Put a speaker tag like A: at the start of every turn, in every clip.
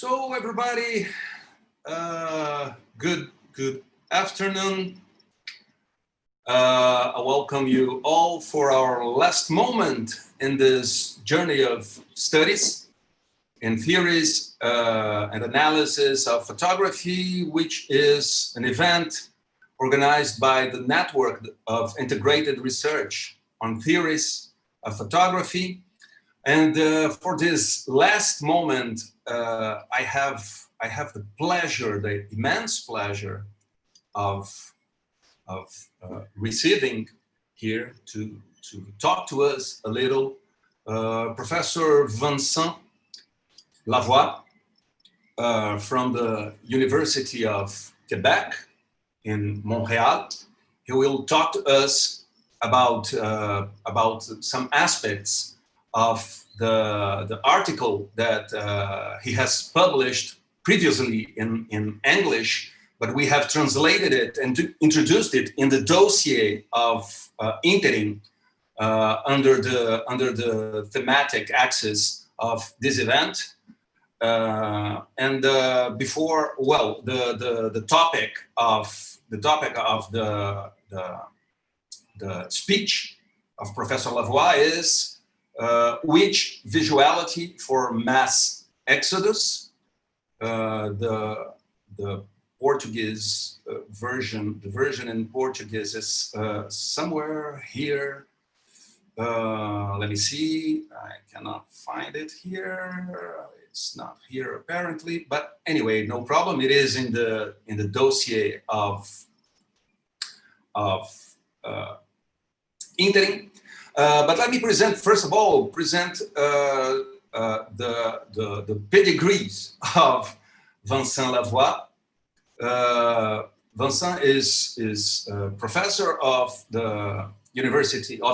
A: So everybody, good afternoon. I welcome you all for our last moment in this journey of studies and theories and analysis of photography, which is an event organized by the Network of Integrated Research on Theories of Photography. And for this last moment, I have the pleasure, the immense pleasure of receiving here to talk to us a little Professor Vincent Lavoie from the University of Quebec in Montreal. He will talk to us about some aspects of the article that he has published previously in English, but we have translated it and introduced it in the dossier of interim under the thematic axis of this event. And before, well, the topic of the speech of Professor Lavoie is which visuality for mass exodus. The Portuguese version, the version in Portuguese is somewhere here. Let me see, I cannot find it here. It's not here apparently, but anyway, no problem. It is in the dossier of interim. But let me present, first of all, the pedigrees of Vincent Lavoie. Vincent is a professor of the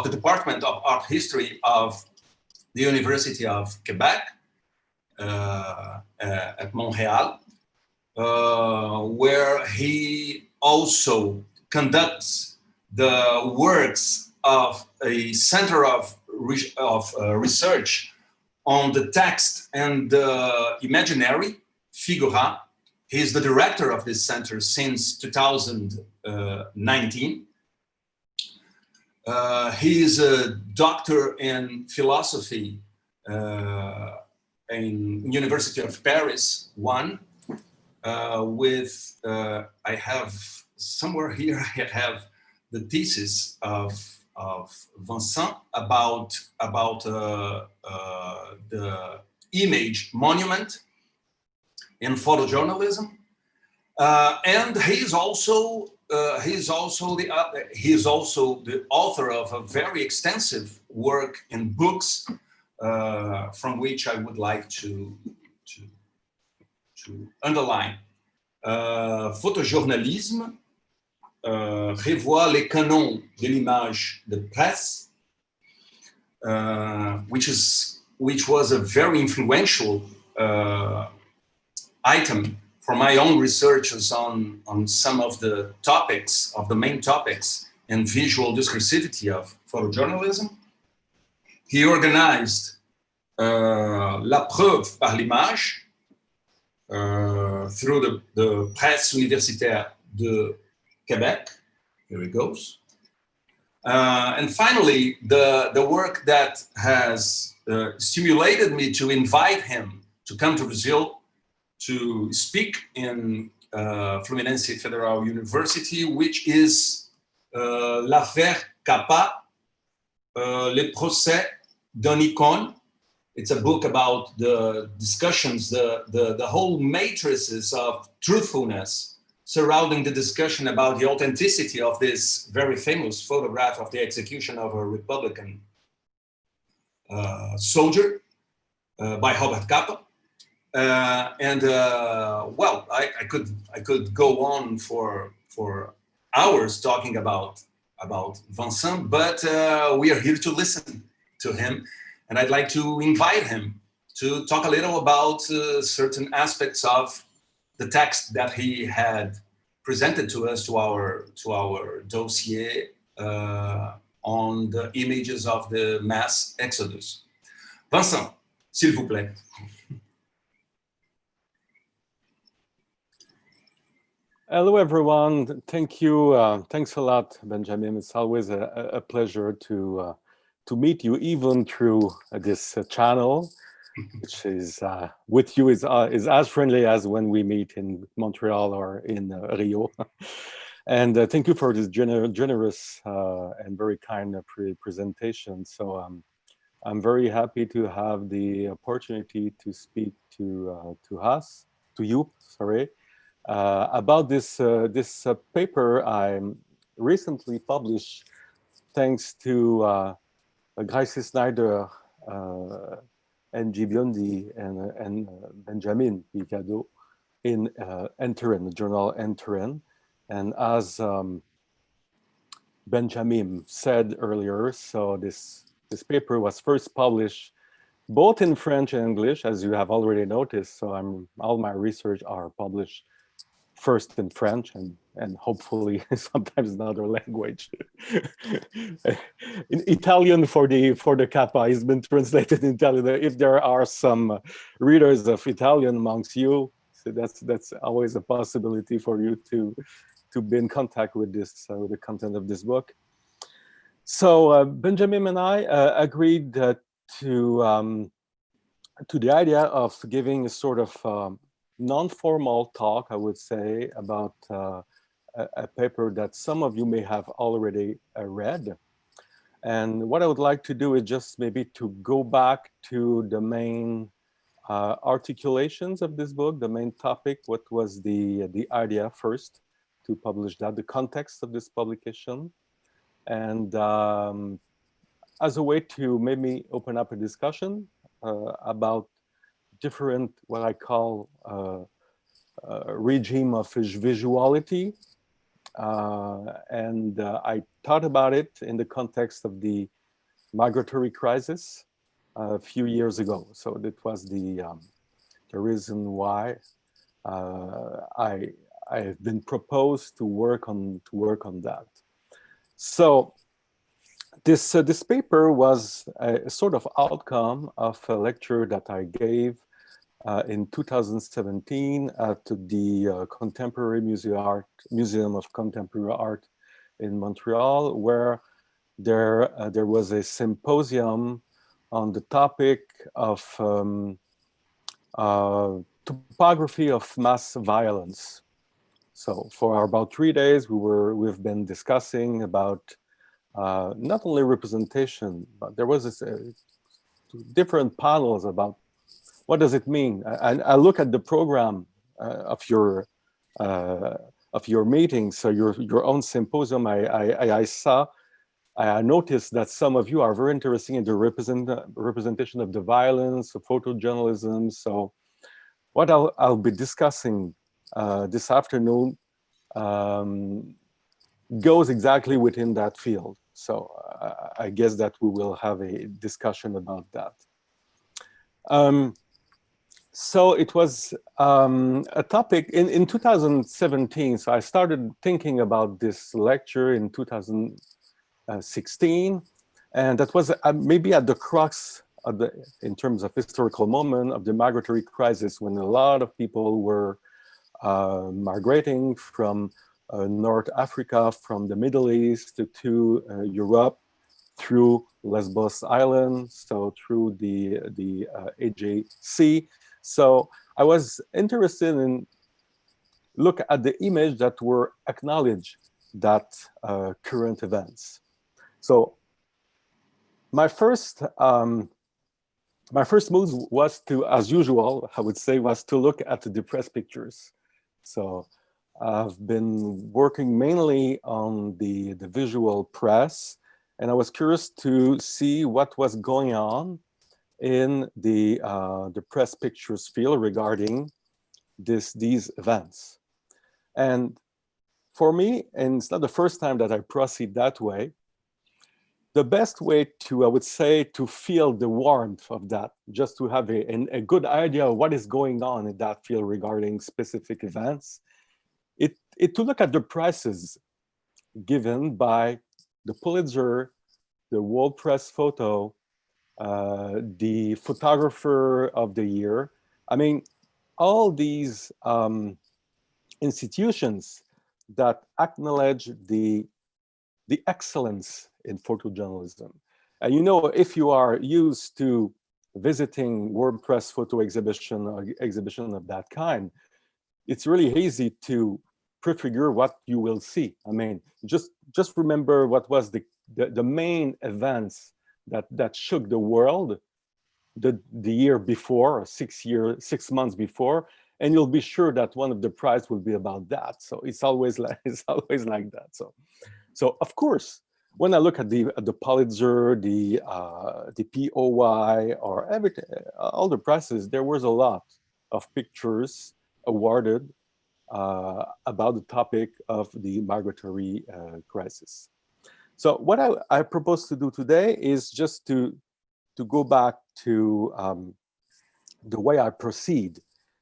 A: Department of Art History of the University of Quebec at Montreal, where he also conducts the works of a center of research on the text and the imaginary, Figura. He is the director of this center since 2019. He is a doctor in philosophy in University of Paris, with, I have somewhere here, I have the thesis of Vincent about the image monument in photojournalism, and he's also the author of a very extensive work in books, from which I would like to underline Photojournalisme. Revoit les canons de l'image de presse, which was a very influential item for my own researches on some of the topics, of the main topics in visual discursivity of photojournalism. He organized La preuve par l'image through the Presse universitaire de Quebec. Here it goes. And finally, the work that has stimulated me to invite him to come to Brazil to speak in Fluminense Federal University, which is L'affaire Capa, les procès d'un icône. It's a book about the discussions, the whole matrices of truthfulness surrounding the discussion about the authenticity of this very famous photograph of the execution of a Republican soldier by Robert Capa. Well, I could go on for hours talking about Vincent, but we are here to listen to him, and I'd like to invite him to talk a little about certain aspects of the text that he had presented to us, to our dossier on the images of the mass exodus. Vincent, s'il vous plaît.
B: Hello, everyone. Thank you. Thanks a lot, Benjamin. It's always a pleasure to meet you, even through this channel, which is with you is as friendly as when we meet in Montreal or in Rio. And thank you for this generous and very kind presentation. So I'm very happy to have the opportunity to speak to you, sorry. About this paper I recently published, thanks to Grace Snyder, Ng Biondi, and Benjamin Picado in Enterin, the journal Enterin. And as Benjamin said earlier, so this paper was first published both in French and English, as you have already noticed. So all my research are published first in French and hopefully sometimes another language. In Italian for the kappa has been translated in Italian. If there are some readers of Italian amongst you, so that's always a possibility for you to be in contact with this with the content of this book. So Benjamin and I agreed to the idea of giving a sort of non-formal talk, I would say, about a paper that some of you may have already read. And what I would like to do is just maybe to go back to the main articulations of this book, the main topic, what was the idea first to publish that, the context of this publication. And as a way to maybe open up a discussion about different, what I call regime of visuality. And I thought about it in the context of the migratory crisis a few years ago. So that was the reason why I have been proposed to work on that. So this paper was a sort of outcome of a lecture that I gave in 2017 at the Contemporary Museum of Contemporary Art in Montreal, where there was a symposium on the topic of topography of mass violence. So for about 3 days, we've been discussing about not only representation, but there was different panels about what does it mean. I look at the program of your meeting, so your own symposium. I noticed that some of you are very interested in the representation of the violence, of photojournalism. So what I'll be discussing this afternoon goes exactly within that field. So I guess that we will have a discussion about that. So it was a topic in 2017. So I started thinking about this lecture in 2016. And that was maybe at the crux of in terms of historical moment of the migratory crisis, when a lot of people were migrating from North Africa, from the Middle East to Europe through Lesbos Island, so through the Aegean Sea. So I was interested in look at the image that were acknowledge that current events. So my first move was to, as usual, I would say, was to look at the press pictures. So I've been working mainly on the visual press, and I was curious to see what was going on in the press pictures field regarding these events. And for me, and it's not the first time that I proceed that way, the best way to, I would say, to feel the warmth of that, just to have a good idea of what is going on in that field regarding specific events, to look at the prizes given by the Pulitzer, the World Press Photo, the Photographer of the Year. I mean, all these institutions that acknowledge the excellence in photojournalism. And you know, if you are used to visiting WordPress photo exhibition or exhibition of that kind, it's really easy to prefigure what you will see. I mean, just remember what was the main events that shook the world the year before, 6 months before, and you'll be sure that one of the prize will be about that. So it's always like that. So of course, when I look at the Pulitzer, the POY, or everything, all the prizes, there was a lot of pictures awarded about the topic of the migratory crisis. So what I propose to do today is just to go back to the way I proceed,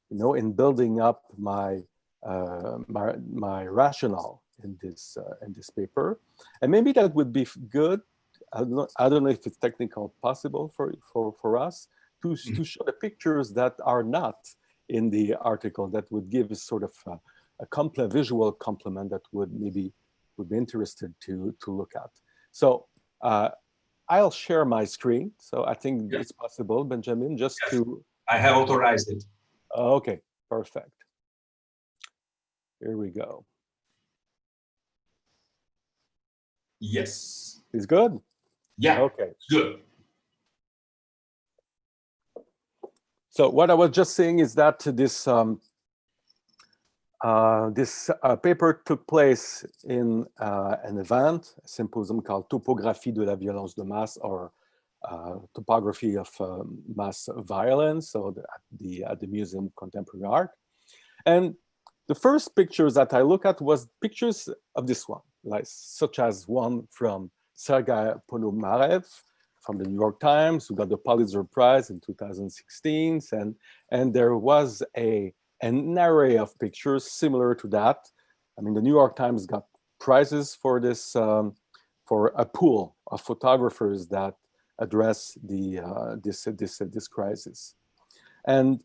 B: you know, in building up my my rationale in this paper, and maybe that would be good. I don't know if it's technically possible for us to show the pictures that are not in the article, that would give us sort of a visual complement that would be interested to look at. So I'll share my screen. So I think it's possible, Benjamin, just to.
A: I have authorized it.
B: Okay, perfect. Here we go.
A: Yes.
B: It's good?
A: Yeah.
B: Okay.
A: Good.
B: So what I was just saying is that this paper took place in an event, a symposium called Topographie de la violence de masse, or topography of mass violence, so at the Museum of Contemporary Art. And the first pictures that I look at was pictures of this one, like such as one from Sergei Ponomarev from the New York Times, who got the Pulitzer Prize in 2016, and there was an array of pictures similar to that. I mean, the New York Times got prizes for this, for a pool of photographers that address this crisis. And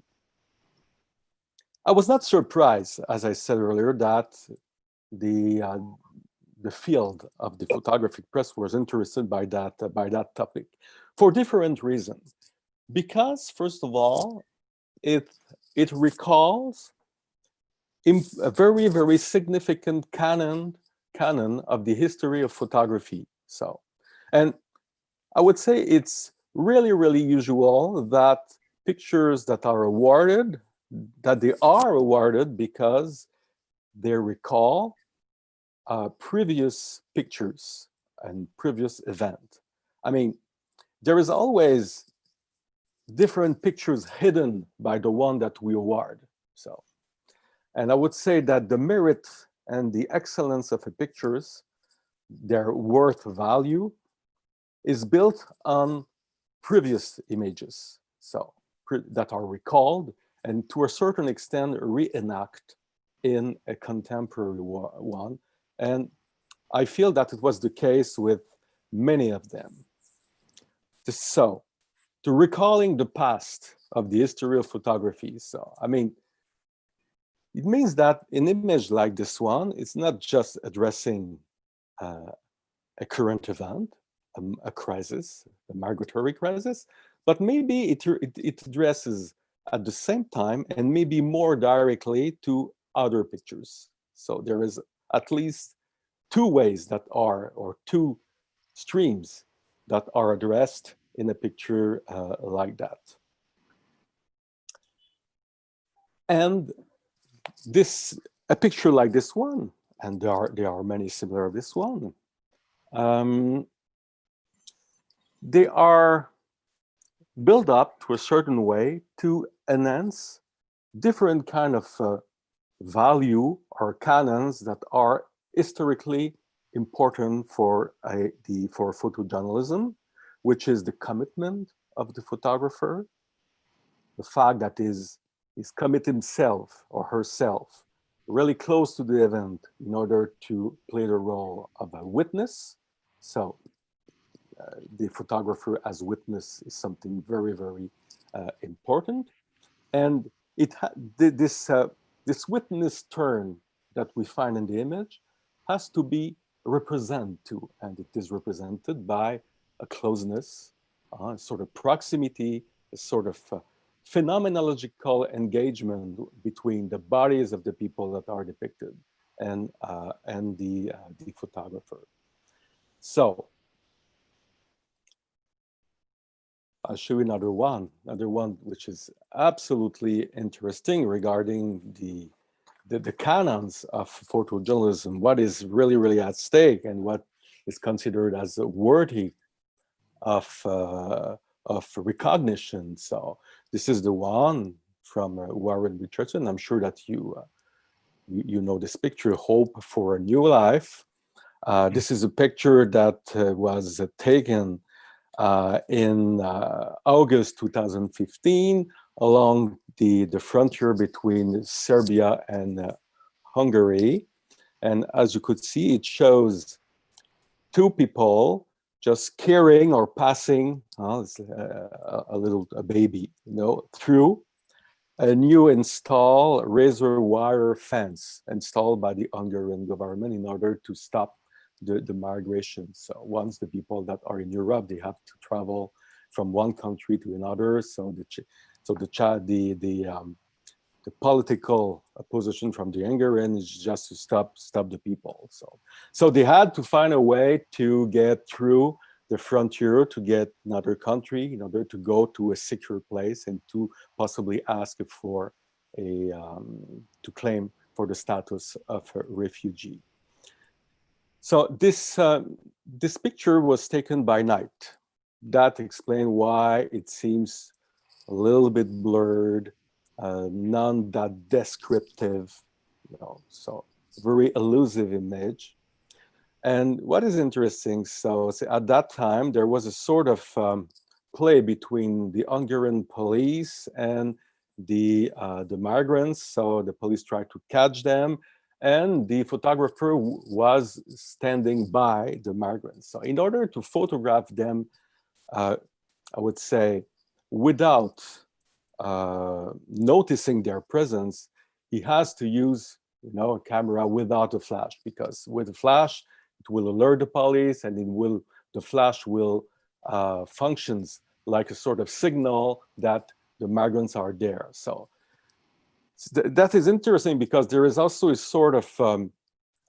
B: I was not surprised, as I said earlier, that the field of the photographic press was interested by that topic for different reasons. Because, first of all, it recalls a very, very significant canon of the history of photography. So, and I would say it's really, really usual that pictures that are awarded, because they recall previous pictures and previous event. I mean, there is always different pictures hidden by the one that we award. So, and I would say that the merit and the excellence of the pictures, their worth value, is built on previous images, so that are recalled and to a certain extent reenact in a contemporary one. And I feel that it was the case with many of them. So, to recalling the past of the history of photography. So, I mean, it means that an image like this one, it's not just addressing a current event, a crisis, a migratory crisis, but maybe it addresses at the same time and maybe more directly to other pictures. So there is at least two ways that are, or two streams that are addressed in a picture like that. And a picture like this one, and there are many similar to this one, they are built up to a certain way to enhance different kind of value or canons that are historically important for photojournalism, which is the commitment of the photographer, the fact that he's commit himself or herself really close to the event in order to play the role of a witness. So the photographer as witness is something very, very important. And this witness turn that we find in the image has to be represented too, and it is represented by a closeness, a sort of proximity, a sort of phenomenological engagement between the bodies of the people that are depicted and the photographer. So I'll show you another one which is absolutely interesting regarding the canons of photojournalism, what is really at stake and what is considered as worthy of recognition. So this is the one from Warren Richardson. I'm sure that you know this picture, Hope for a New Life. This is a picture that was taken in August 2015 along the frontier between Serbia and Hungary. And as you could see, it shows two people just carrying or passing a baby, through a new installed razor wire fence installed by the Hungarian government in order to stop the migration. So once the people that are in Europe, they have to travel from one country to another. So the political position from the Hungarian is just to stop the people. So they had to find a way to get through the frontier to get another country in order to go to a secure place and to possibly ask for to claim for the status of a refugee. So this picture was taken by night. That explains why it seems a little bit blurred, none that descriptive, so very elusive image. And what is interesting, so at that time, there was a sort of play between the Hungarian police and the migrants. So the police tried to catch them, and the photographer was standing by the migrants. So in order to photograph them, I would say, without noticing their presence, he has to use, a camera without a flash, because with a flash, it will alert the police, and the flash will functions like a sort of signal that the migrants are there. So that is interesting because there is also a sort of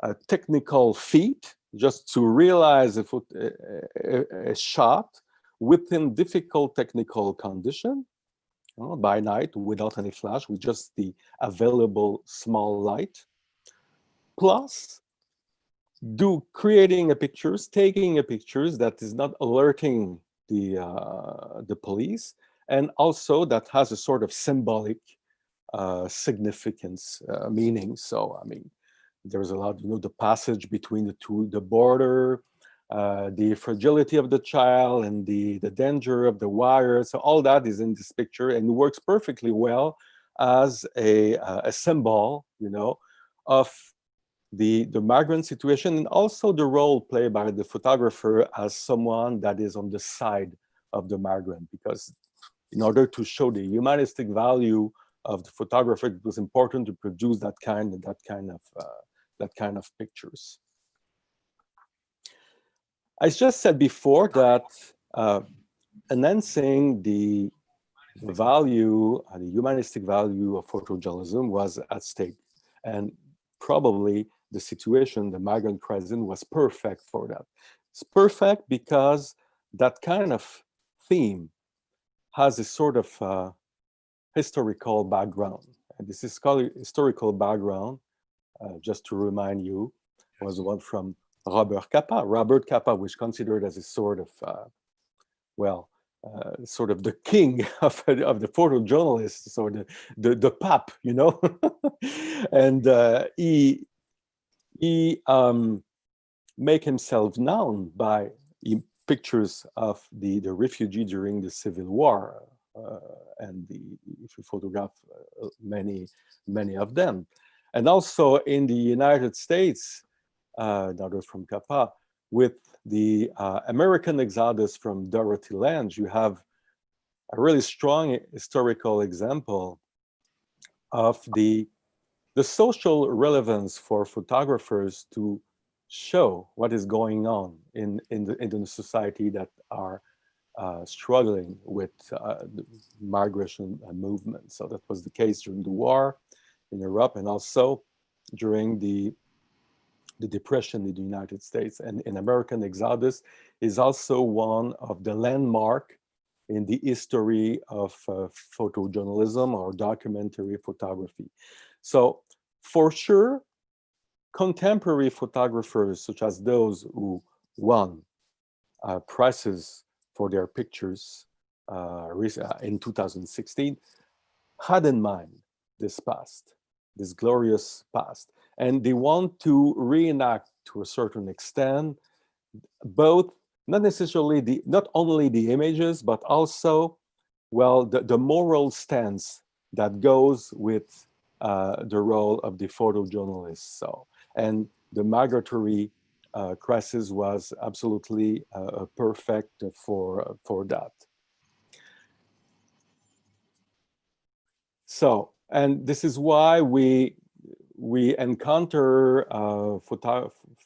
B: a technical feat just to realize a shot within difficult technical condition by night without any flash, with just the available small light, plus taking a pictures that is not alerting the police, and also that has a sort of symbolic significance, meaning. So, I mean, there's a lot, the passage between the border, the fragility of the child, and the danger of the wire. So all that is in this picture, and it works perfectly well as a symbol, of the migrant situation, and also the role played by the photographer as someone that is on the side of the migrant, because in order to show the humanistic value of the photographer, it was important to produce that kind of pictures. I just said before that enhancing the value, the humanistic value of photojournalism was at stake, and probably the situation, the migrant crisis, was perfect for that. It's perfect because that kind of theme has a sort of historical background. And this is called historical background, just to remind you, was the one from Robert Capa. Robert Capa was considered as a sort of, sort of the king of the photojournalists, or the pap, and he make himself known by pictures of the refugee during the Civil War, and if you photograph many of them, and also in the United States, another from Capa, with the American Exodus from Dorothy Lange, you have a really strong historical example of the the social relevance for photographers to show what is going on in the society that are struggling with the migration movement. So that was the case during the war in Europe, and also during the Depression in the United States. And in American Exodus is also one of the landmark in the history of photojournalism or documentary photography. So for sure, contemporary photographers, such as those who won prizes for their pictures in 2016, had in mind this past, this glorious past. And they want to reenact to a certain extent, both, not necessarily not only the images, but also, well, the moral stance that goes with the role of the photojournalist. So, and the migratory crisis was absolutely perfect for that. So, and this is why we encounter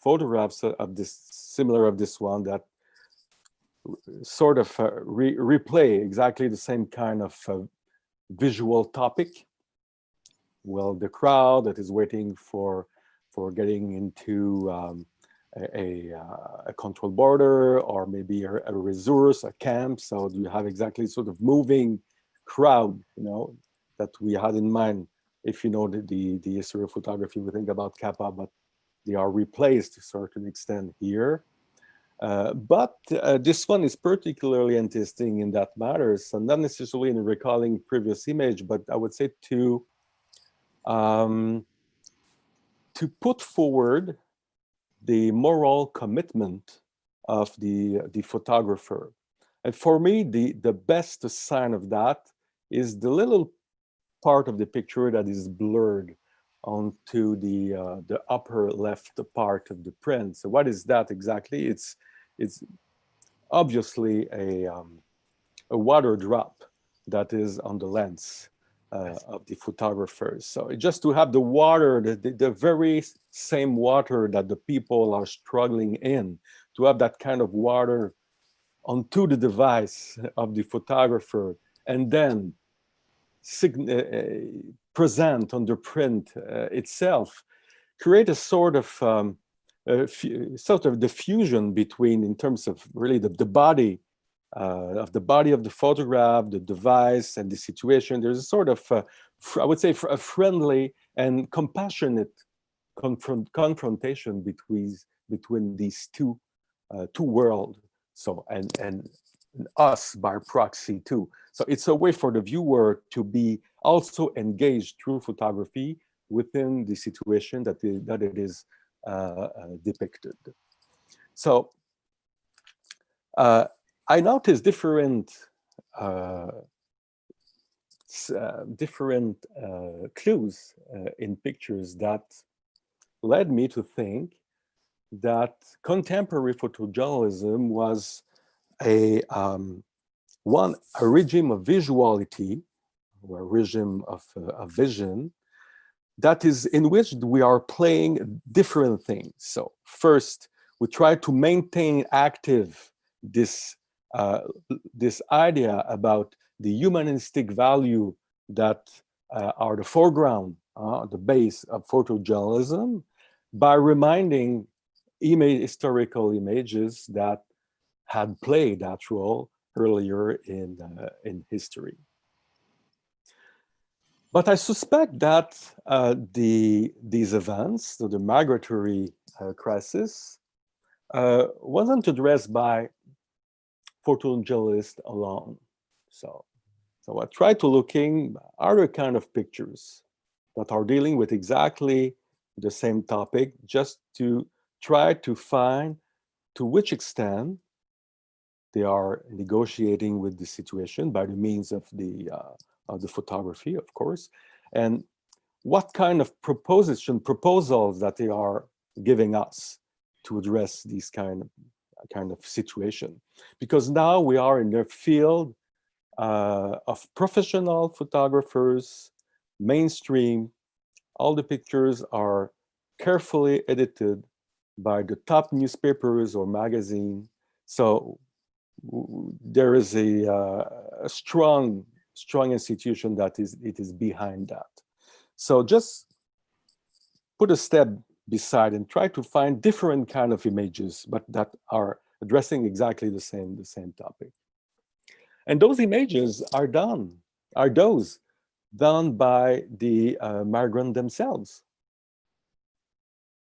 B: photographs of this, similar of this one, that sort of replay exactly the same kind of visual topic. Well, the crowd that is waiting for getting into a control border, or maybe a resource, a camp. So you have exactly sort of moving crowd, you know, that we had in mind. If you know the history of photography, we think about Kappa, but they are replaced to a certain extent here. But this one is particularly interesting in that matter. So not necessarily in recalling previous image, but I would say to put forward the moral commitment of the photographer. And for me, the best sign of that is the little part of the picture that is blurred onto the upper left part of the print. So what is that exactly? It's obviously a water drop that is on the lens of the photographers. So just to have the water, the very same water that the people are struggling in, to have that kind of water onto the device of the photographer, and then present on the print itself, create a sort of the fusion between, in terms of really the body of the photograph, the device, and the situation. There's a sort of, I would say, a friendly and compassionate confrontation between these two worlds. So and us by proxy too. So it's a way for the viewer to be also engaged through photography within the situation that it is depicted. So I noticed different clues in pictures that led me to think that contemporary photojournalism was a regime of visuality, or a regime of vision, that is in which we are playing different things. So first, we try to maintain active this idea about the humanistic value that are the foreground, the base of photojournalism, by reminding historical images that had played that role earlier in history. But I suspect that these events, so the migratory crisis, wasn't addressed by photojournalists alone. So I tried to looking other kind of pictures that are dealing with exactly the same topic, just to try to find to which extent they are negotiating with the situation by the means of the photography, of course, and what kind of proposals that they are giving us to address these kind of situation. Because now we are in the field of professional photographers, mainstream, All the pictures are carefully edited by the top newspapers or magazine. So there is a strong institution that is behind that. So just put a step beside and try to find different kind of images, but that are addressing exactly the same topic. And those images are done by the migrant themselves.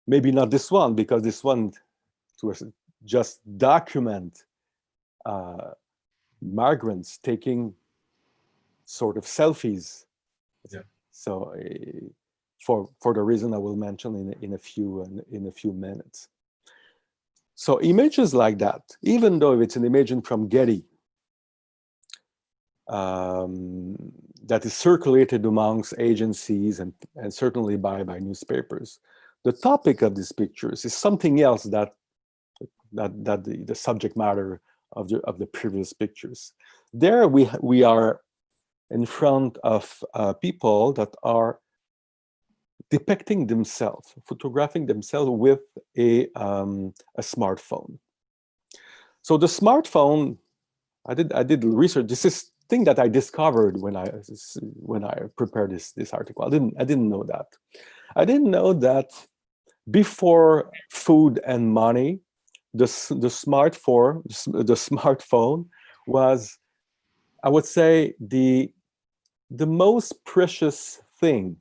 B: Maybe not this one, because this one to just document migrants taking sort of selfies.
A: Yeah.
B: So for the reason I will mention in a few minutes. So images like that, even though it's an image from Getty, that is circulated amongst agencies and certainly by newspapers, the topic of these pictures is something else that the subject matter of the previous pictures. There we are in front of people that are depicting themselves, photographing themselves with a smartphone. So the smartphone, I did research. This is thing that I discovered when I prepared this article. I didn't know that. I didn't know that before food and money, the smartphone was, I would say, the most precious thing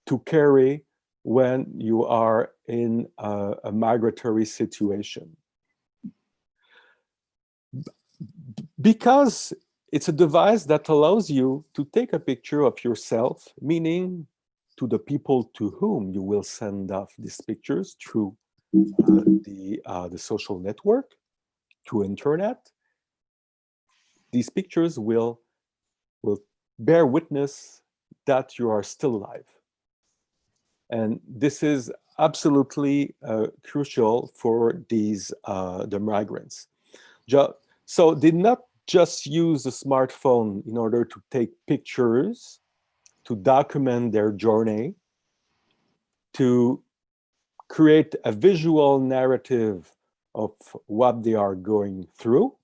B: to carry when you are in a migratory situation, because it's a device that allows you to take a picture of yourself, meaning to the people to whom you will send off these pictures through the social network, through internet. These pictures will bear witness that you are still alive. And this is absolutely crucial for these the migrants. So they not just use the smartphone in order to take pictures, to document their journey, to create a visual narrative of what they are going through.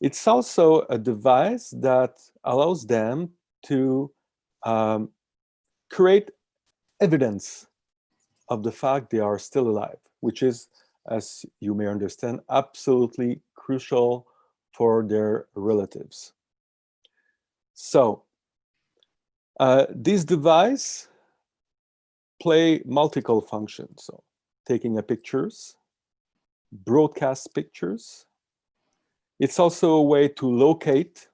B: It's also a device that allows them to create evidence of the fact they are still alive, which is, as you may understand, absolutely crucial for their relatives. So this device play multiple functions. So taking pictures, broadcast pictures. It's also a way to locate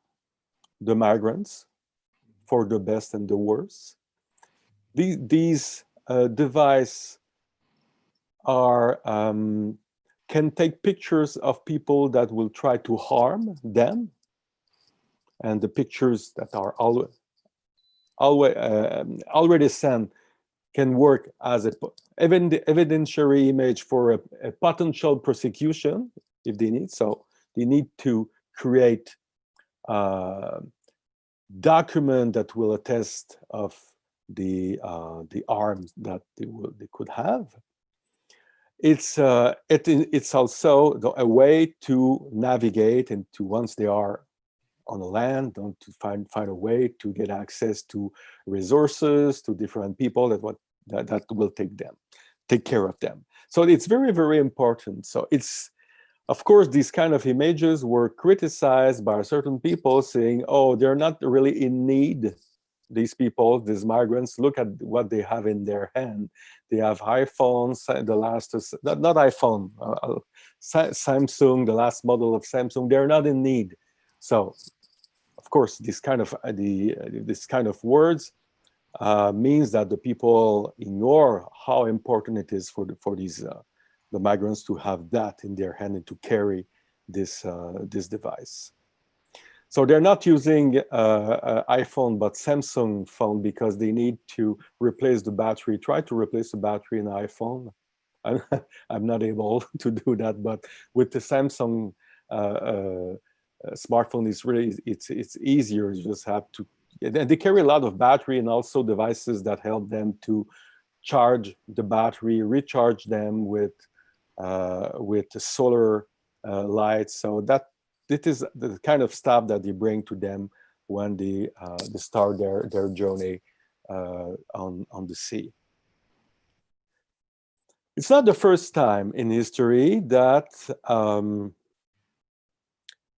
B: the migrants for the best and the worst. These devices are can take pictures of people that will try to harm them, and the pictures that are already sent can work as an evidentiary image for a potential prosecution if they need. So they need to create document that will attest of the arms that they could have. It's also a way to navigate and to, once they are on the land, to find a way to get access to resources, to different people that will take care of them. So it's very, very important. So it's, of course, these kind of images were criticized by certain people, saying, oh, they're not really in need. These people, these migrants, look at what they have in their hand. They have iPhones, the last, not iPhone, Samsung, the last model of Samsung. They're not in need. So, of course, this kind of words means that the people ignore how important it is for these the migrants to have that in their hand and to carry this device. So they're not using iPhone, but Samsung phone, because they need to replace the battery, try to replace the battery in iPhone. I'm not able to do that, but with the Samsung smartphone, it's easier. You just have to they carry a lot of battery and also devices that help them to charge the battery, recharge them with solar lights. So that it is the kind of stuff that they bring to them when they start their journey on the sea. It's not the first time in history that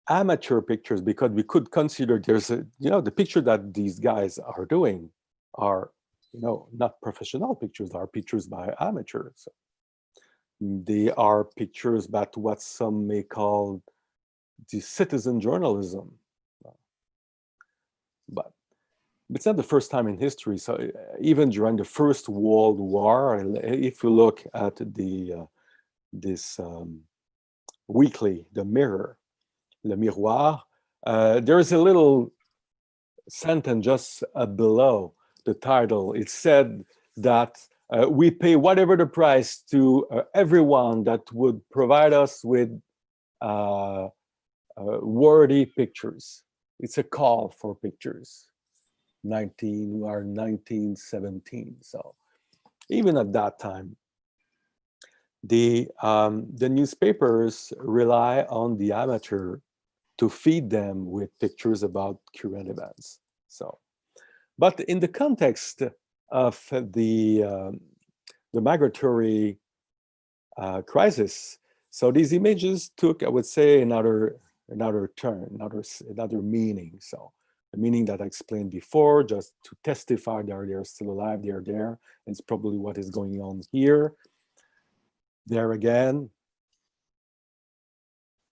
B: amateur pictures, because we could consider there's a, the picture that these guys are doing are, not professional pictures, are pictures by amateurs. They are pictures about what some may call the citizen journalism. But it's not the first time in history. So even during the First World War, if you look at this weekly, The Mirror, Le Miroir, there is a little sentence just below the title. It said that we pay whatever the price to everyone that would provide us with worthy pictures. It's a call for pictures. 1917. So even at that time, the newspapers rely on the amateur to feed them with pictures about current events. So, but in the context of the migratory crisis, so these images took, I would say, another turn, another meaning. So the meaning that I explained before, just to testify that they're still alive, they're there. And it's probably what is going on here. There again.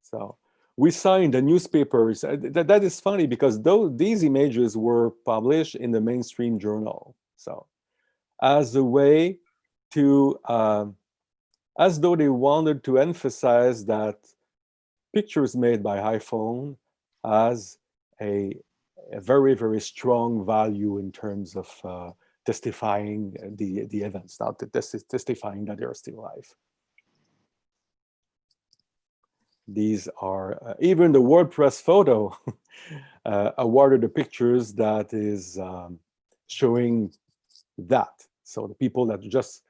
B: So we saw in the newspapers, that is funny because these images were published in the mainstream journal. So as a way to, as though they wanted to emphasize that pictures made by iPhone has a very, very strong value in terms of testifying the events, not testifying that they're still alive. These are, even the WordPress photo awarded the pictures that is showing that. So the people that are just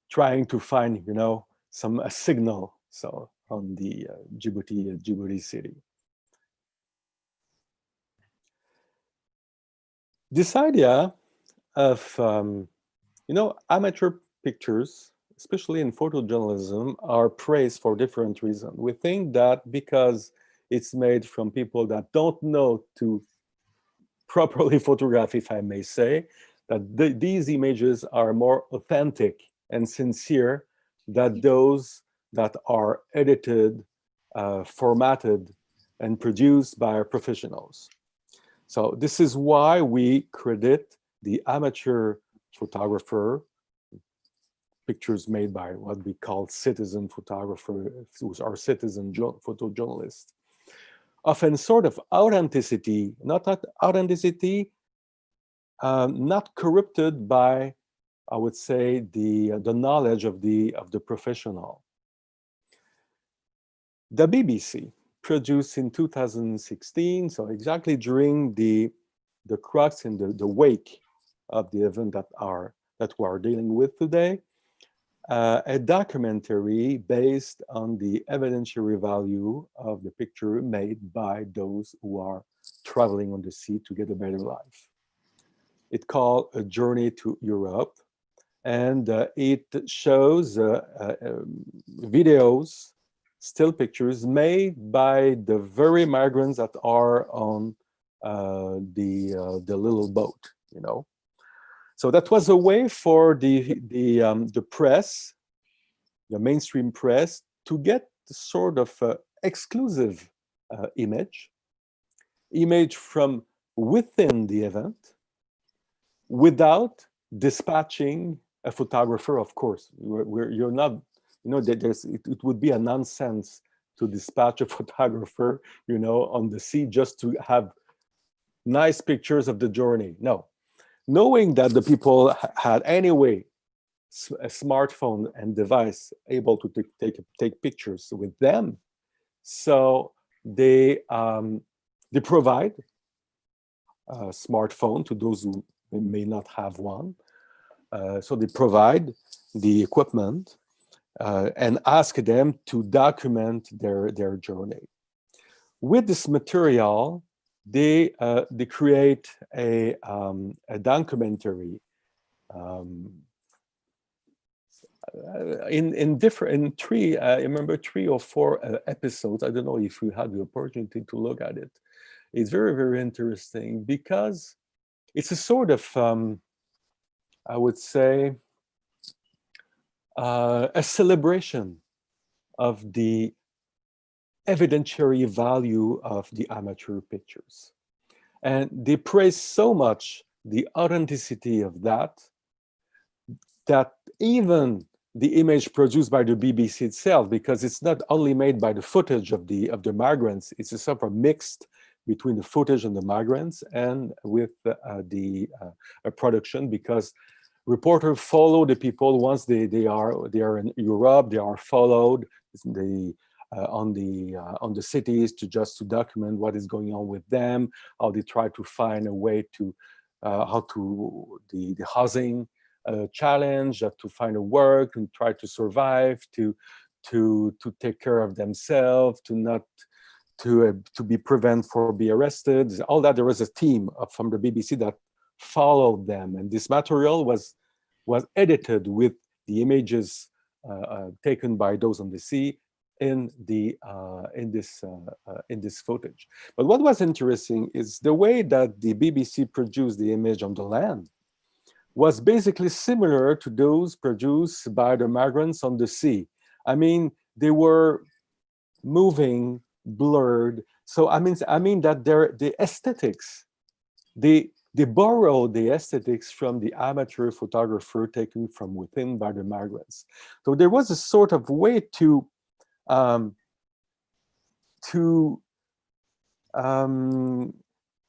B: trying to find, a signal. So on the Djibouti city. This idea of, amateur pictures, especially in photojournalism, are praised for different reasons. We think that because it's made from people that don't know to properly photograph, if I may say, that these images are more authentic and sincere than those that are edited, formatted, and produced by professionals. So this is why we credit the amateur photographer, pictures made by what we call citizen photographers, who are citizen photojournalists, often sort of authenticity, not corrupted by, I would say, the knowledge of the professional. The BBC produced in 2016, so exactly during the crux and the wake of the event that we are dealing with today, a documentary based on the evidentiary value of the picture made by those who are traveling on the sea to get a better life. It's called A Journey to Europe, and it shows videos, still pictures made by the very migrants that are on the little boat, So that was a way for the press, the mainstream press, to get sort of exclusive image from within the event, without dispatching a photographer. Of course, you're not, it would be a nonsense to dispatch a photographer, on the sea just to have nice pictures of the journey. No. Knowing that the people had anyway a smartphone and device able to take pictures with them, so they provide smartphone to those who may not have one. So they provide the equipment and ask them to document their journey. With this material, they create a documentary in three, I remember 3 or 4 episodes. I don't know if you had the opportunity to look at it. It's very, very interesting because it's a sort of, I would say, a celebration of the evidentiary value of the amateur pictures. And they praise so much the authenticity of that even the image produced by the BBC itself, because it's not only made by the footage of the migrants, it's a sort of mixed between the footage and the migrants and with the production, because reporters follow the people once they are in Europe. They are followed on the cities to document what is going on with them, how they try to find a way to the housing challenge, to find a work and try to survive, to take care of themselves, to be prevented for be arrested. All that, there was a team from the BBC that followed them, and this material was edited with the images taken by those on the sea in this footage. But what was interesting is the way that the BBC produced the image on the land was basically similar to those produced by the migrants on the sea. I mean, they were moving, blurred. So I mean that the aesthetics, they borrowed the aesthetics from the amateur photographer taken from within by the migrants. So there was a sort of way to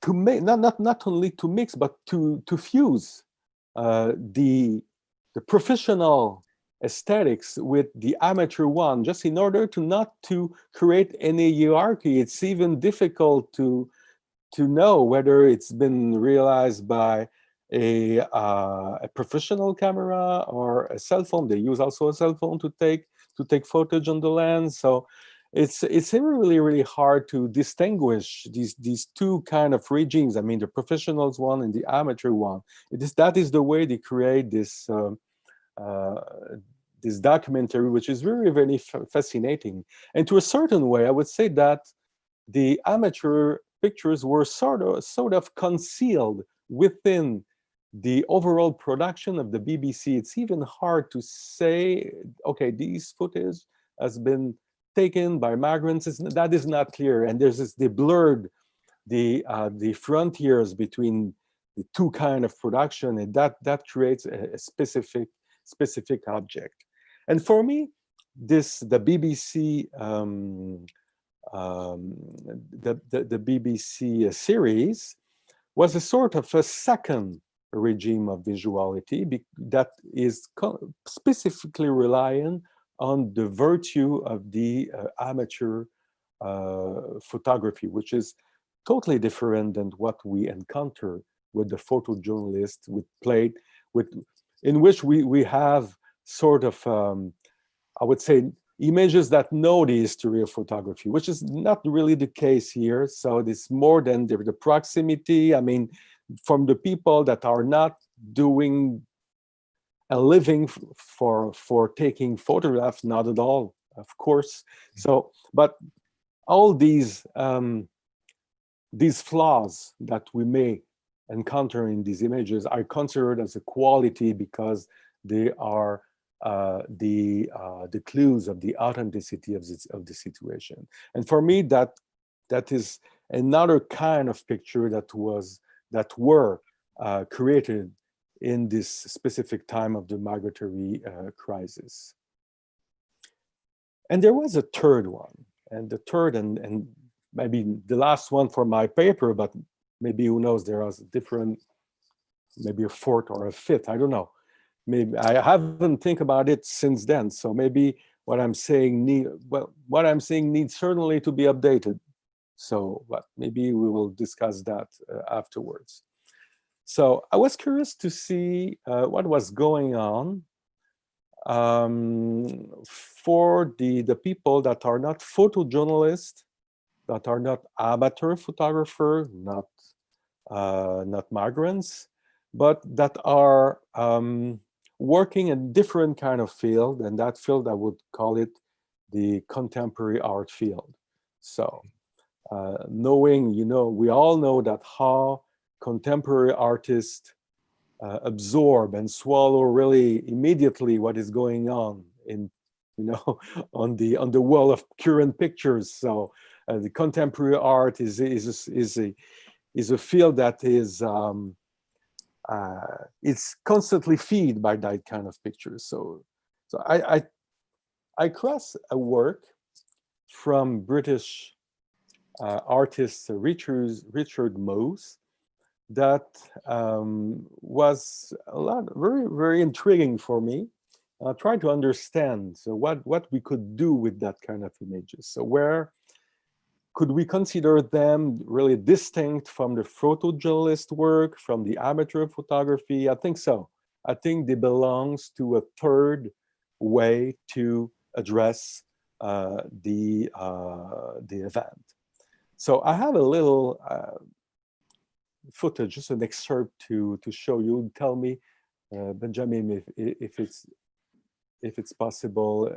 B: make, not only to mix, but to fuse the professional aesthetics with the amateur one, just in order to not to create any hierarchy. It's even difficult to know whether it's been realized by a professional camera or a cell phone. They use also a cell phone to take footage on the land. So it's really, really hard to distinguish these two kind of regimes. I mean, the professionals one and the amateur one. That is the way they create this this documentary, which is very, very fascinating. And to a certain way, I would say that the amateur pictures were sort of concealed within the overall production of the BBC. It's even hard to say, okay, these footage has been taken by migrants. That is not clear, and they blurred the frontiers between the two kind of production, and that creates a specific object. And for me, the BBC the BBC series was a sort of a second regime of visuality that is specifically relying on the virtue of the amateur photography, which is totally different than what we encounter with the photojournalist in which we have sort of I would say images that know the history of photography, which is not really the case here. So it's more than the proximity. I mean, from the people that are not doing a living for taking photographs, not at all, of course. So, but all these flaws that we may encounter in these images are considered as a quality because they are the clues of the authenticity of the situation. And for me, that is another kind of picture that were created in this specific time of the migratory crisis. And there was a third one, and the third and maybe the last one for my paper, but maybe who knows, there was a different, maybe a fourth or a fifth, I don't know. Maybe I haven't think about it since then. So maybe what I'm saying needs certainly to be updated. So, but maybe we will discuss that afterwards. So I was curious to see what was going on for the people that are not photojournalists, that are not amateur photographer, not migrants, but that are working in different kind of field, and that field I would call it the contemporary art field. So knowing, we all know that how contemporary artists absorb and swallow really immediately what is going on in, on the wall of current pictures. So the contemporary art is a field that is it's constantly fed by that kind of pictures. So I cross a work from British artist Richard Mose that was very, very intriguing for me. Trying to understand what we could do with that kind of images. So where could we consider them really distinct from the photojournalist work, from the amateur photography? I think so. I think they belongs to a third way to address the event. So I have a little footage, just an excerpt to show you. Tell me, Benjamin, if it's possible.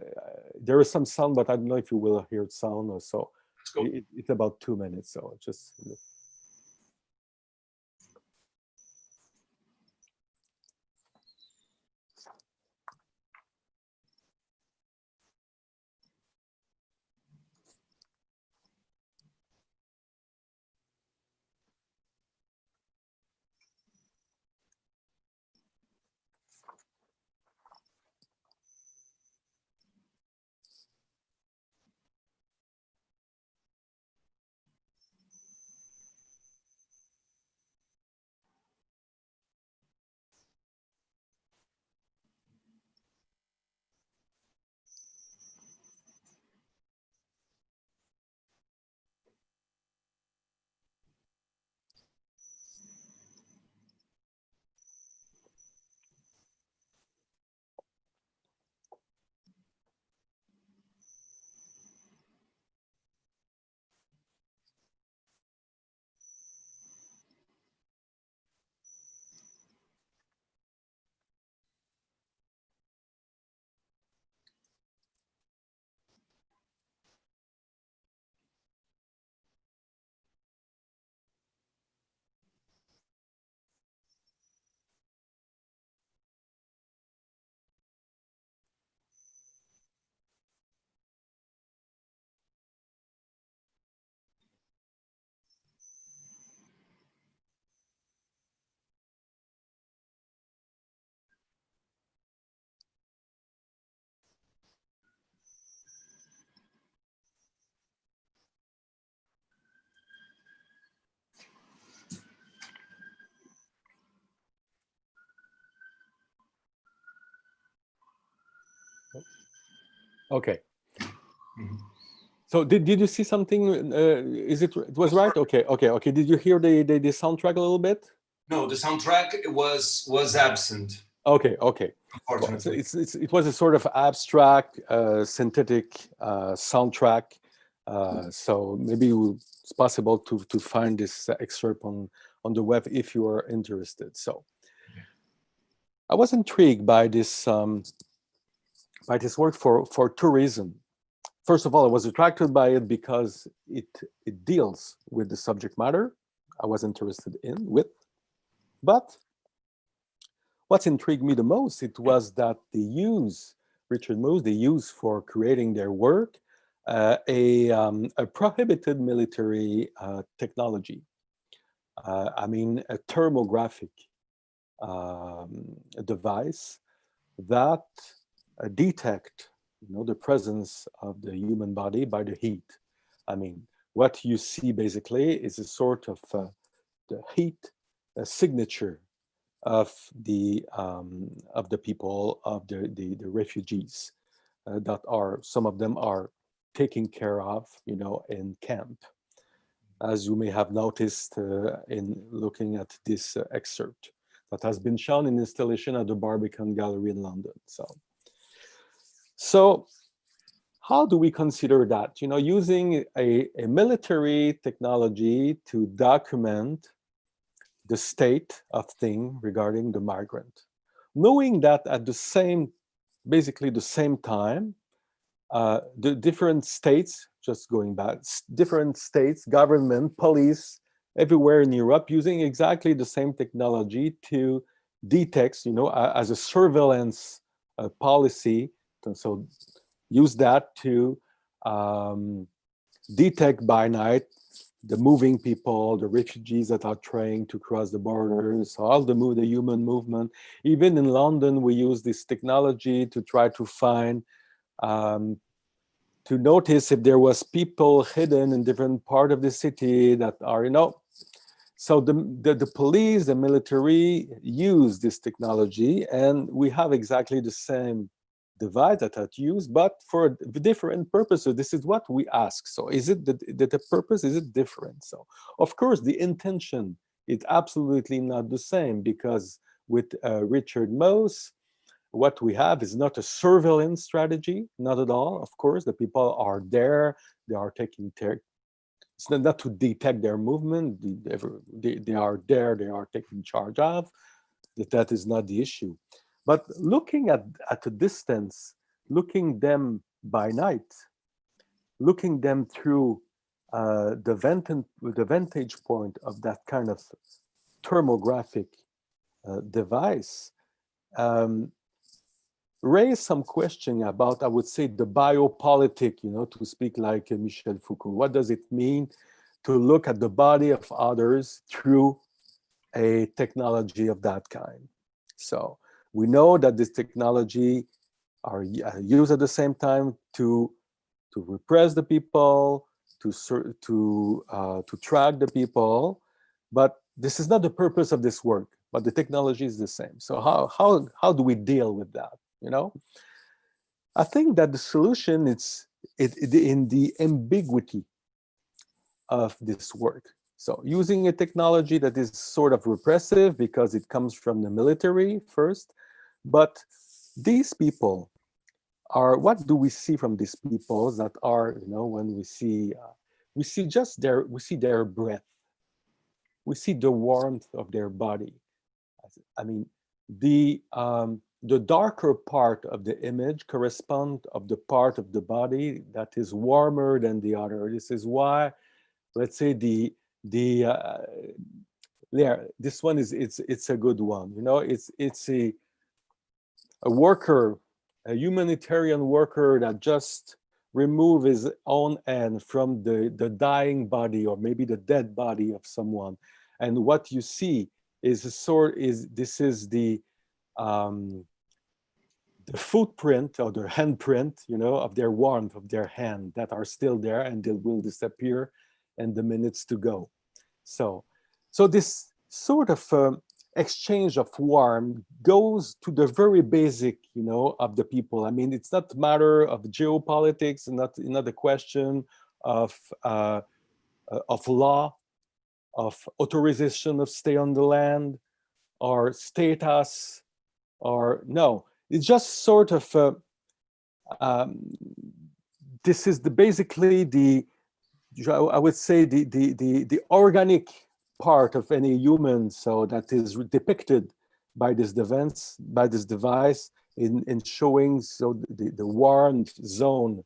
B: There is some sound, but I don't know if you will hear sound or so. It's about 2 minutes, so just. Okay. So did you see something? It was right? Okay. Did you hear the soundtrack a little bit?
A: No, the soundtrack was absent.
B: Okay.
A: Unfortunately.
B: So it was a sort of abstract, synthetic soundtrack. So maybe it's possible to find this excerpt on the web if you are interested. So I was intrigued by this work for tourism. First of all, I was attracted by it because it deals with the subject matter I was interested with. But what intrigued me the most, it was that Richard Mose, they use for creating their work a prohibited military technology. I mean, a thermographic device that detect the presence of the human body by the heat. I mean, what you see basically is a sort of the heat signature of the people, of the refugees that are, some of them are taken care of, in camp. as you may have noticed in looking at this excerpt that has been shown in installation at the Barbican Gallery in London. So how do we consider that? You know, using a military technology to document the state of things regarding the migrant, knowing that at the same, basically the same time, the different states, just going back, different states, government, police, everywhere in Europe, using exactly the same technology to detect, you know, as a surveillance policy. So use that to detect by night the moving people, the refugees that are trying to cross the borders, all the human movement. Even in London, we use this technology to try to find, to notice if there was people hidden in different part of the city that are, you know. So the police, the military use this technology, and we have exactly the same device that are used, but for different purposes. This is what we ask. So is it the purpose, is it different? So of course the intention is absolutely not the same, because with Richard Mose, what we have is not a surveillance strategy, not at all. Of course, the people are there, they are taking care. It's not to detect their movement, they are there, they are taken charge of. That is not the issue. But looking at a distance, looking them by night, looking them through the vantage point of that kind of thermographic device, raise some question about, I would say, the biopolitic, you know, to speak like Michel Foucault. What does it mean to look at the body of others through a technology of that kind? So we know that this technology are used at the same time to repress the people, to track the people, but this is not the purpose of this work. But the technology is the same. So how do we deal with that? You know, I think that the solution is in the ambiguity of this work. So using a technology that is sort of repressive because it comes from the military first, but these people are, what do we see from these people that are, you know, when we see just we see their breath, we see the warmth of their body. I mean, the darker part of the image corresponds of the part of the body that is warmer than the other. This is why, let's say this one is it's a good one. You know, it's a worker, a humanitarian worker that just remove his own hand from the dying body or maybe the dead body of someone, and what you see is this is the footprint or the handprint, you know, of their warmth of their hand that are still there, and they will disappear in the minutes to go. So this sort of exchange of warmth goes to the very basic, you know, of the people. I mean, it's not a matter of geopolitics, and not a question of law, of authorization of stay on the land, or status, or no. It's just sort of this is basically I would say the organic part of any human, so that is depicted by this device in showing so the warm zone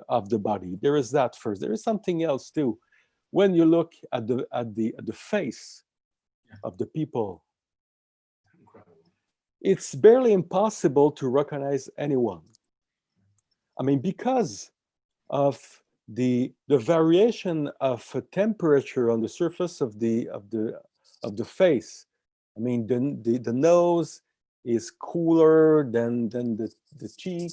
B: of the body. There is that first. There is something else too. When you look at the face of the people, it's barely impossible to recognize anyone. I mean, because of the variation of temperature on the surface of the face. I mean, the nose is cooler than the cheek.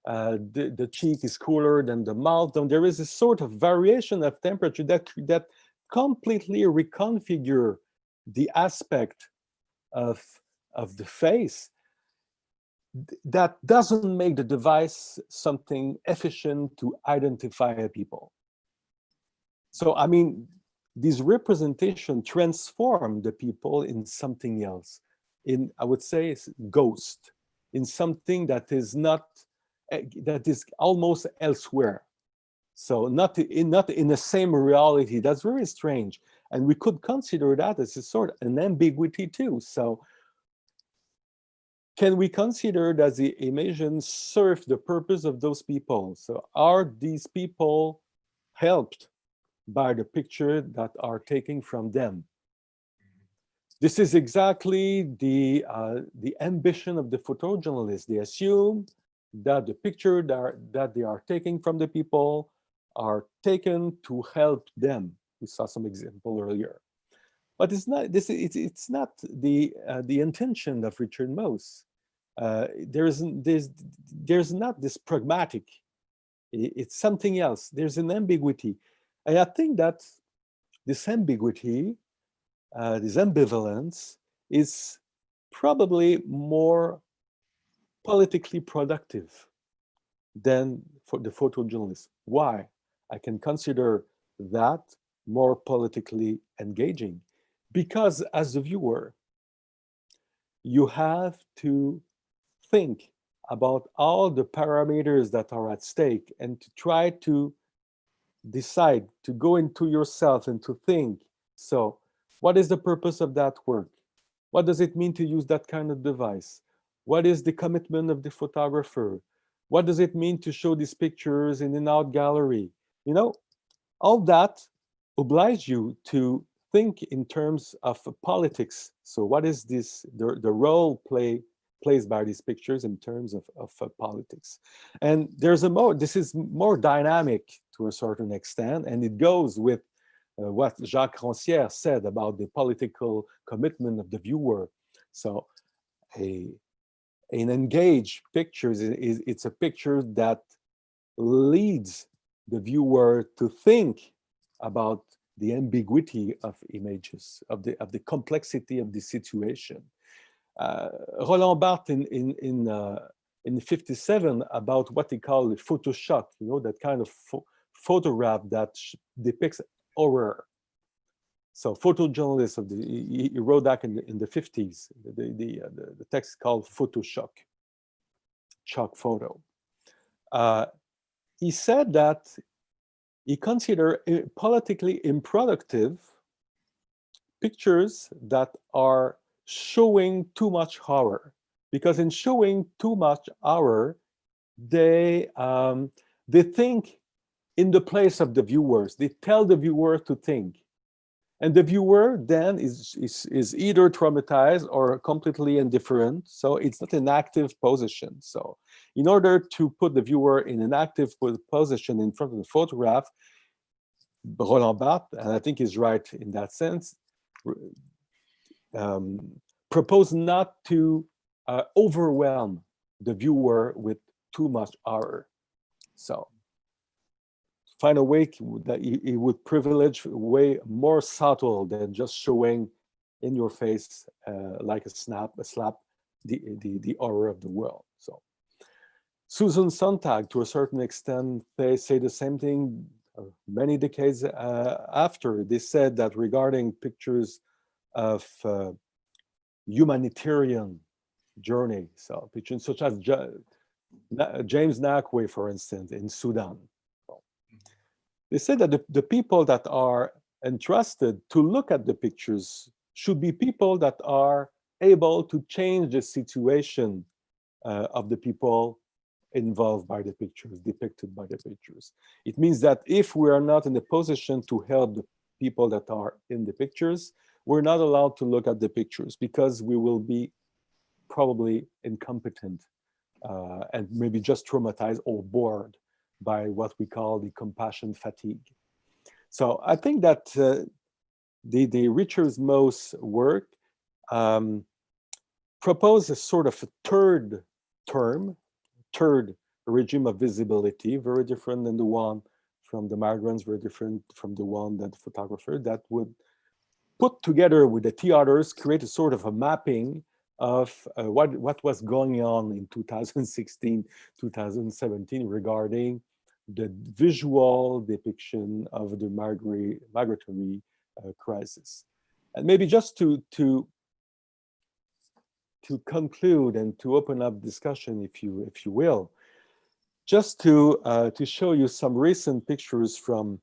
B: The cheek is cooler than the mouth. And there is a sort of variation of temperature that completely reconfigure the aspect of the face, that doesn't make the device something efficient to identify people. So, I mean, these representation transform the people in something else, in, I would say, ghost, in something that is not, that is almost elsewhere. So not in the same reality. That's very strange. And we could consider that as a sort of an ambiguity too. So can we consider that the images serve the purpose of those people? So are these people helped by the picture that are taken from them? This is exactly the ambition of the photojournalists. They assume that the picture that they are taking from the people are taken to help them. We saw some example earlier, but it's not. It's not the intention of Richard Mose. There's not this pragmatic. It's something else. There's an ambiguity, and I think that this ambiguity, this ambivalence, is probably more politically productive than for the photojournalist. Why? I can consider that more politically engaging, because as a viewer, you have to think about all the parameters that are at stake and to try to decide, to go into yourself and to think, so what is the purpose of that work? What does it mean to use that kind of device? What is the commitment of the photographer? What does it mean to show these pictures in an art gallery? You know, all that obliges you to think in terms of politics. So what is this, the role plays by these pictures in terms of politics? And there's this is more dynamic to a certain extent, and it goes with what Jacques Rancière said about the political commitment of the viewer. So an engaged picture it's a picture that leads the viewer to think about the ambiguity of images, of the complexity of the situation. Roland Barthes in 57 about what he called the photoshock, you know, that kind of photograph that depicts horror. So photojournalists he wrote that in the 50s. The text called Photoshock, shock photo. He said that he considered politically unproductive pictures that are showing too much horror, because in showing too much horror, they think in the place of the viewers. They tell the viewer to think, and the viewer then is either traumatized or completely indifferent. So it's not an active position. So in order to put the viewer in an active position in front of the photograph, Roland Barthes, and I think he's right in that sense, propose not to overwhelm the viewer with too much horror. So find a way that he would privilege a way more subtle than just showing in your face like a slap, the horror of the world. So Susan Sontag, to a certain extent, they say the same thing many decades after. They said that regarding pictures of humanitarian journey, so pictures such as James Nakway, for instance, in Sudan. They said that the people that are entrusted to look at the pictures should be people that are able to change the situation of the people involved by the pictures, depicted by the pictures. It means that if we are not in a position to help the people that are in the pictures, we're not allowed to look at the pictures, because we will be probably incompetent and maybe just traumatized or bored by what we call the compassion fatigue. So I think that the Richard Mose work proposes a sort of a third regime of visibility, very different than the one from the migrants, very different from the one that the photographer, that would put together with the theaters, create a sort of a mapping of what was going on in 2016, 2017 regarding the visual depiction of the migratory crisis. And maybe just to conclude and to open up discussion, if you will, just to show you some recent pictures from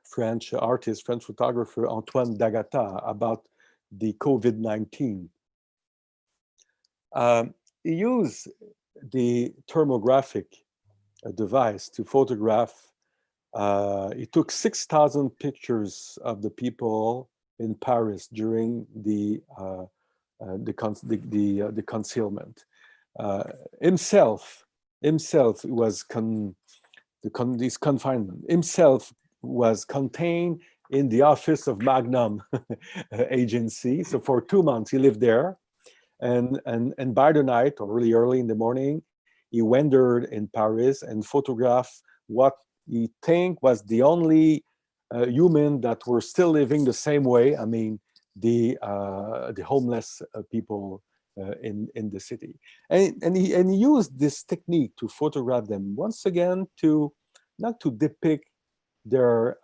B: French artist, French photographer Antoine D'Agata about the COVID-19. He used the thermographic device to photograph. He took 6,000 pictures of the people in Paris during the concealment. Himself was this confinement. Himself was contained in the office of Magnum agency. So for 2 months he lived there, and by the night or really early in the morning, he wandered in Paris and photographed what he think was the only human that were still living the same way. I mean, the homeless people in the city, and he used this technique to photograph them once again, to not to depict their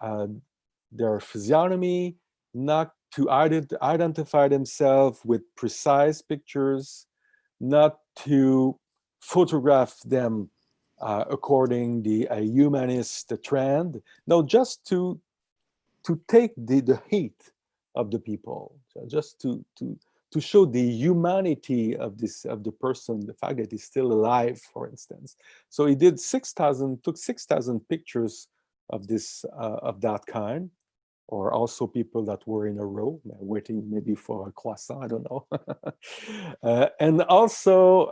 B: physiognomy, not to identify themselves with precise pictures, not to photograph them according the humanist trend. No, just to take the hate of the people, so just to show the humanity of the person, the fact that he's still alive, for instance. So he did took 6,000 pictures of that kind, or also people that were in a row waiting maybe for a croissant, I don't know. And also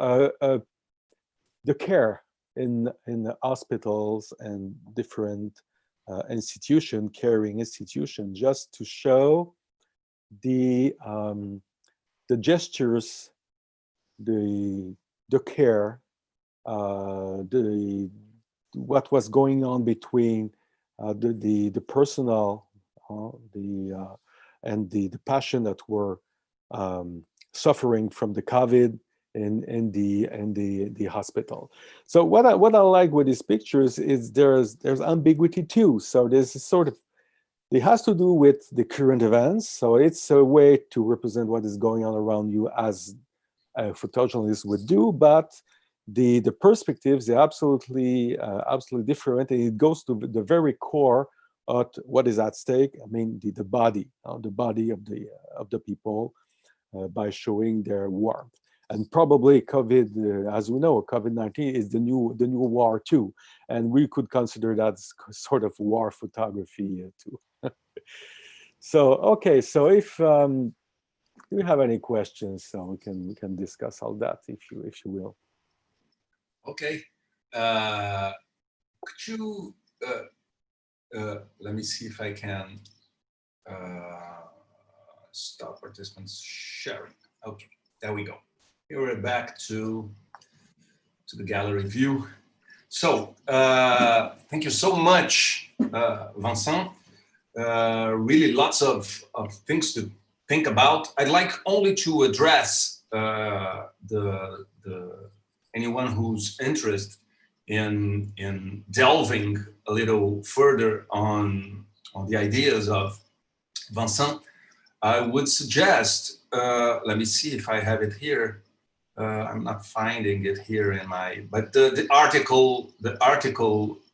B: the care in the hospitals and different caring institutions, just to show the gestures, the care, what was going on between the personal, and the passion that were suffering from the COVID in the hospital. So what I like with these pictures is there's ambiguity too. So there's sort of, it has to do with the current events. So it's a way to represent what is going on around you, as a photojournalist would do, but the perspectives are absolutely different, and it goes to the very core of what is at stake. I mean, the body of the people, by showing their warmth. And probably COVID, as we know, COVID-19 is the new war too, and we could consider that sort of war photography too. So okay, so if you have any questions, so we can discuss all that if you will.
A: Okay, could you let me see if I can stop participants sharing. Okay, there we go. Here we're back to the gallery view. So thank you so much, Vincent. Really lots of things to think about. I'd like only to address anyone who's interested in delving a little further on the ideas of Vincent. I would suggest, let me see if I have it here. I'm not finding it here in but the article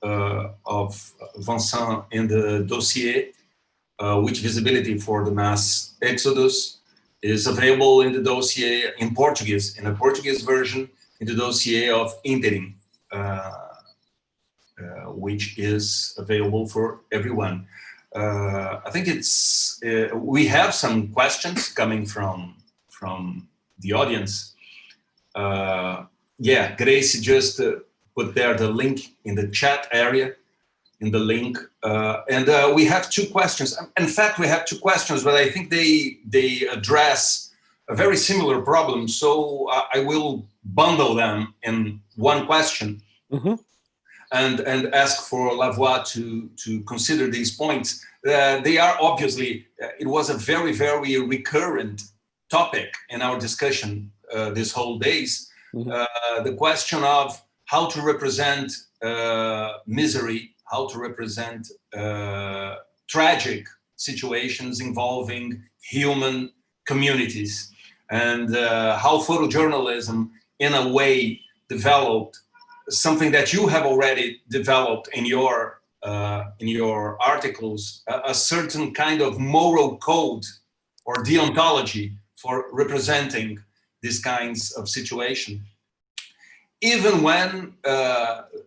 A: of Vincent in the dossier, which visibility for the mass exodus, is available in the dossier in Portuguese, in a Portuguese version, in the dossier of Interim, which is available for everyone. I think it's, we have some questions coming from the audience. Yeah, Grace just put there the link in the chat area, in the link. And we have two questions. In fact, we have two questions, but I think they address a very similar problem. So I will bundle them in one question. Mm-hmm. and ask for Lavoie to consider these points. They are obviously, it was a very, very recurrent topic in our discussion this whole days. Mm-hmm. The question of how to represent misery, how to represent tragic situations involving human communities, and how photojournalism, in a way, developed something that you have already developed in your articles, a certain kind of moral code or deontology for representing these kinds of situation. Even when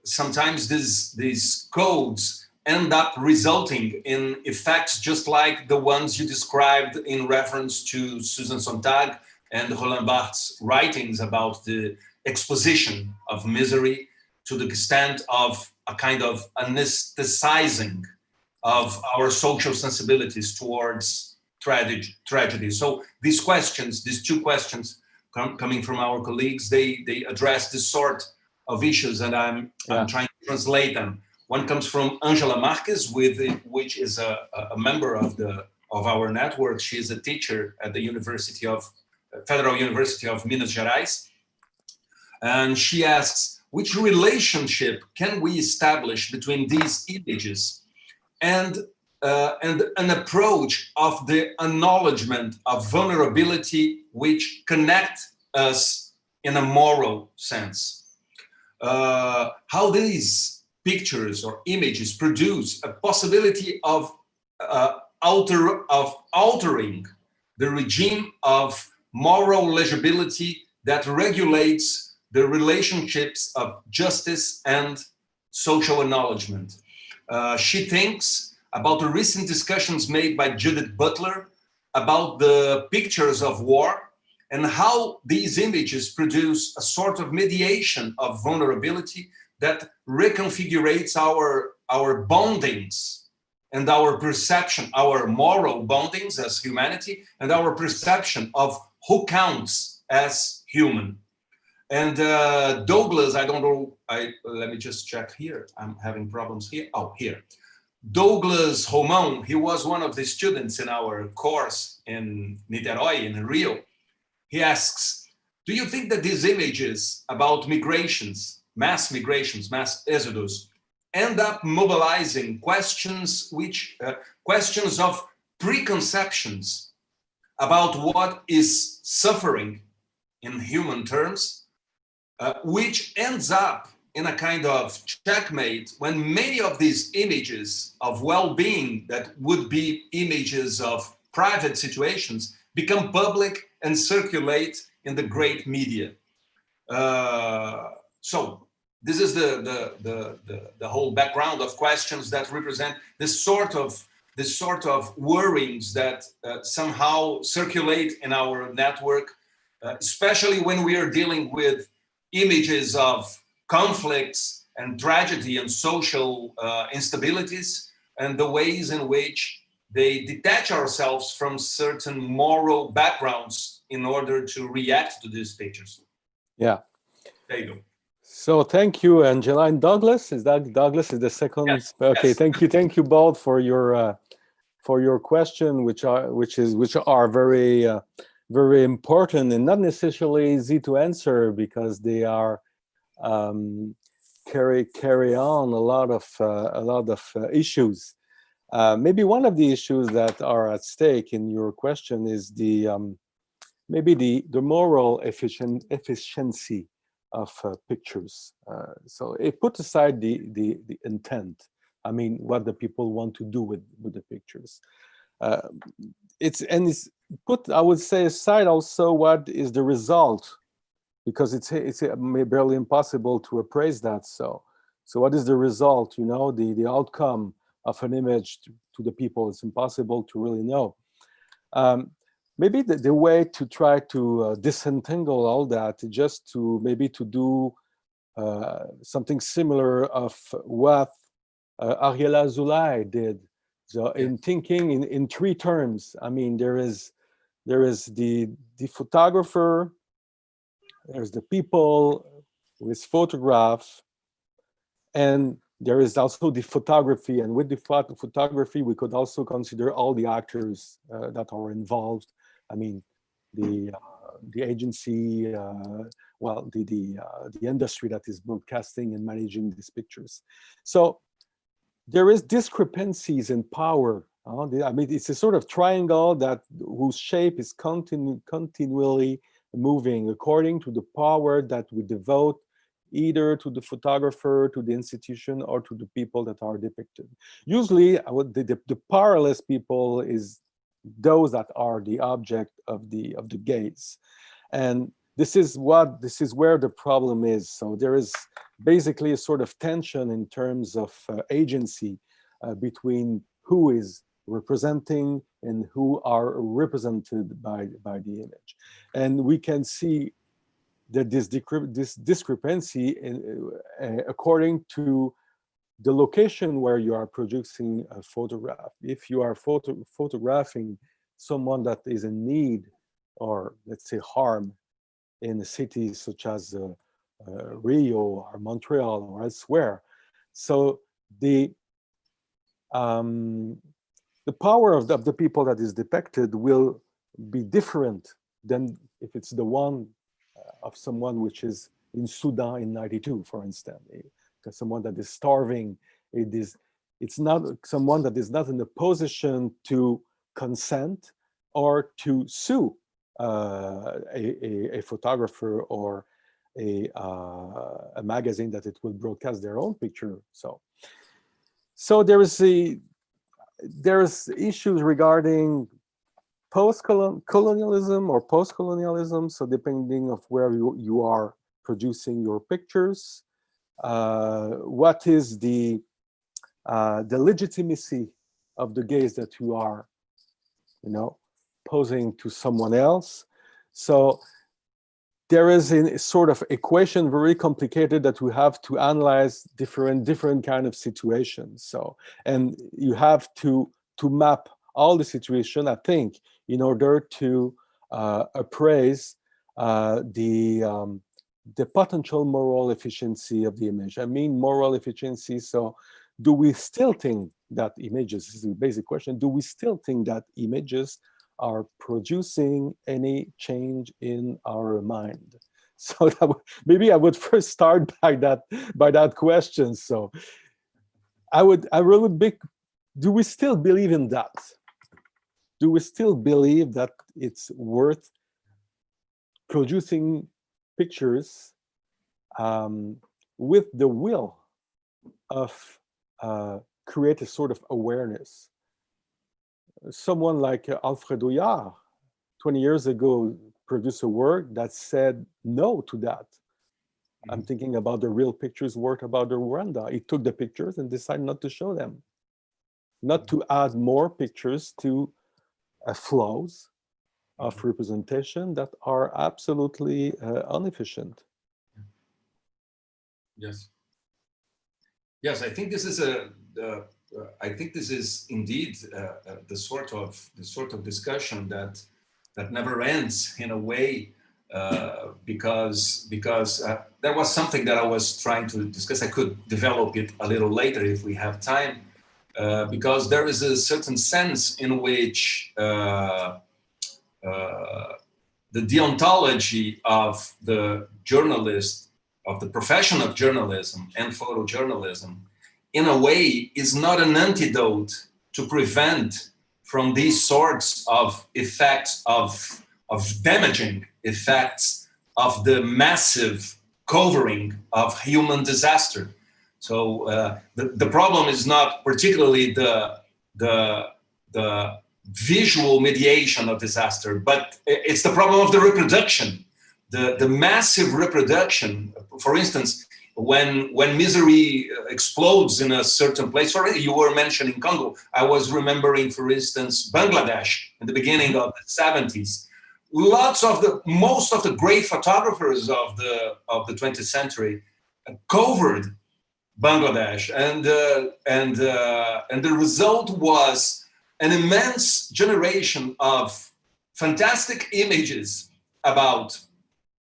A: sometimes these codes end up resulting in effects just like the ones you described in reference to Susan Sontag and Roland Barthes' writings about the exposition of misery, to the extent of a kind of anesthetizing of our social sensibilities towards tragedy. So these questions, these two questions coming from our colleagues, they address this sort of issues, and I'm trying to translate them. One comes from Angela Marquez, which is a member of our network. She is a teacher at the Federal University of Minas Gerais. And she asks, which relationship can we establish between these images and an approach of the acknowledgement of vulnerability which connect us in a moral sense? How these pictures or images produce a possibility of altering the regime of moral legibility that regulates the relationships of justice and social acknowledgement. She thinks about the recent discussions made by Judith Butler about the pictures of war and how these images produce a sort of mediation of vulnerability that reconfigurates our bondings and our perception, our moral bondings as humanity, and our perception of who counts as human. And Douglas, I don't know, let me just check here. I'm having problems here. Oh, here. Douglas Romão, he was one of the students in our course in Niterói, in Rio. He asks, do you think that these images about migrations, mass exodus, end up mobilizing questions of preconceptions about what is suffering in human terms, which ends up in a kind of checkmate when many of these images of well-being that would be images of private situations become public and circulate in the great media. So this is the whole background of questions that represent this sort of worryings that somehow circulate in our network, especially when we are dealing with images of conflicts and tragedy and social instabilities, and the ways in which they detach ourselves from certain moral backgrounds in order to react to these pictures.
B: Yeah.
A: There you go.
B: So thank you, Angela. And Douglas, is that Douglas is the second?
A: Yes.
B: Okay,
A: Yes.
B: Thank you both for your question, which are very important and not necessarily easy to answer, because they are carry on a lot of issues. Maybe one of the issues that are at stake in your question is maybe the moral efficiency of pictures. So it put aside the intent. I mean, what the people want to do with the pictures. It's put, I would say, aside also what is the result, because it's barely impossible to appraise that. So what is the result? You know, the outcome of an image to the people. It's impossible to really know. Maybe the way to try to disentangle all that, just to maybe to do something similar of what Ariela Zulay did. So in thinking in three terms, I mean, there is the photographer, there's the people who is photographed, and there is also the photography. And with the photography, we could also consider all the actors that are involved. I mean, the agency, well, the industry that is broadcasting and managing these pictures. So there is discrepancies in power I mean, it's a sort of triangle that whose shape is continually moving according to the power that we devote either to the photographer, to the institution, or to the people that are depicted. Usually, the powerless people is those that are the object of the gaze, and this is where the problem is. So there is basically a sort of tension in terms of agency between who is representing and who are represented by the image, and we can see that this discrepancy according to the location where you are producing a photograph. If you are photographing someone that is in need, or let's say harm, in a city such as Rio or Montreal or elsewhere, so the power of the people that is depicted will be different than if it's the one of someone which is in Sudan in '92, for instance. Because someone that is starving, it's not someone that is not in a position to consent or to sue a photographer or a magazine that it will broadcast their own picture. So there's issues regarding post-colonialism or post-colonialism. So depending of where you are producing your pictures, what is the legitimacy of the gaze that you are, posing to someone else. So there is a sort of equation, very complicated, that we have to analyze different kind of situations. So, and you have to map all the situation, I think, in order to appraise the potential moral efficiency of the image. I mean moral efficiency. So do we still think that images, this is a basic question, do we still think that images are producing any change in our mind? So maybe I would first start by that question. So do we still believe in that? Do we still believe that it's worth producing pictures with the will of create a sort of awareness? Someone like Alfred Ouillard, 20 years ago, produced a work that said no to that. I'm thinking about the Real Pictures work about the Rwanda. He took the pictures and decided not to show them, not to add more pictures to flows of representation that are absolutely inefficient.
A: Yes. Yes, I think this is I think this is indeed the sort of discussion that never ends in a way, because there was something that I was trying to discuss. I could develop it a little later if we have time, because there is a certain sense in which the deontology of the journalist, of the profession of journalism and photojournalism, in a way, is not an antidote to prevent from these sorts of effects of damaging effects of the massive covering of human disaster. So the problem is not particularly the visual mediation of disaster, but it's the problem of the reproduction, the massive reproduction. For instance, when misery explodes in a certain place, already you were mentioning Congo. I was remembering, for instance, Bangladesh in the beginning of the 70s. Most of the great photographers of the 20th century covered Bangladesh, and the result was an immense generation of fantastic images about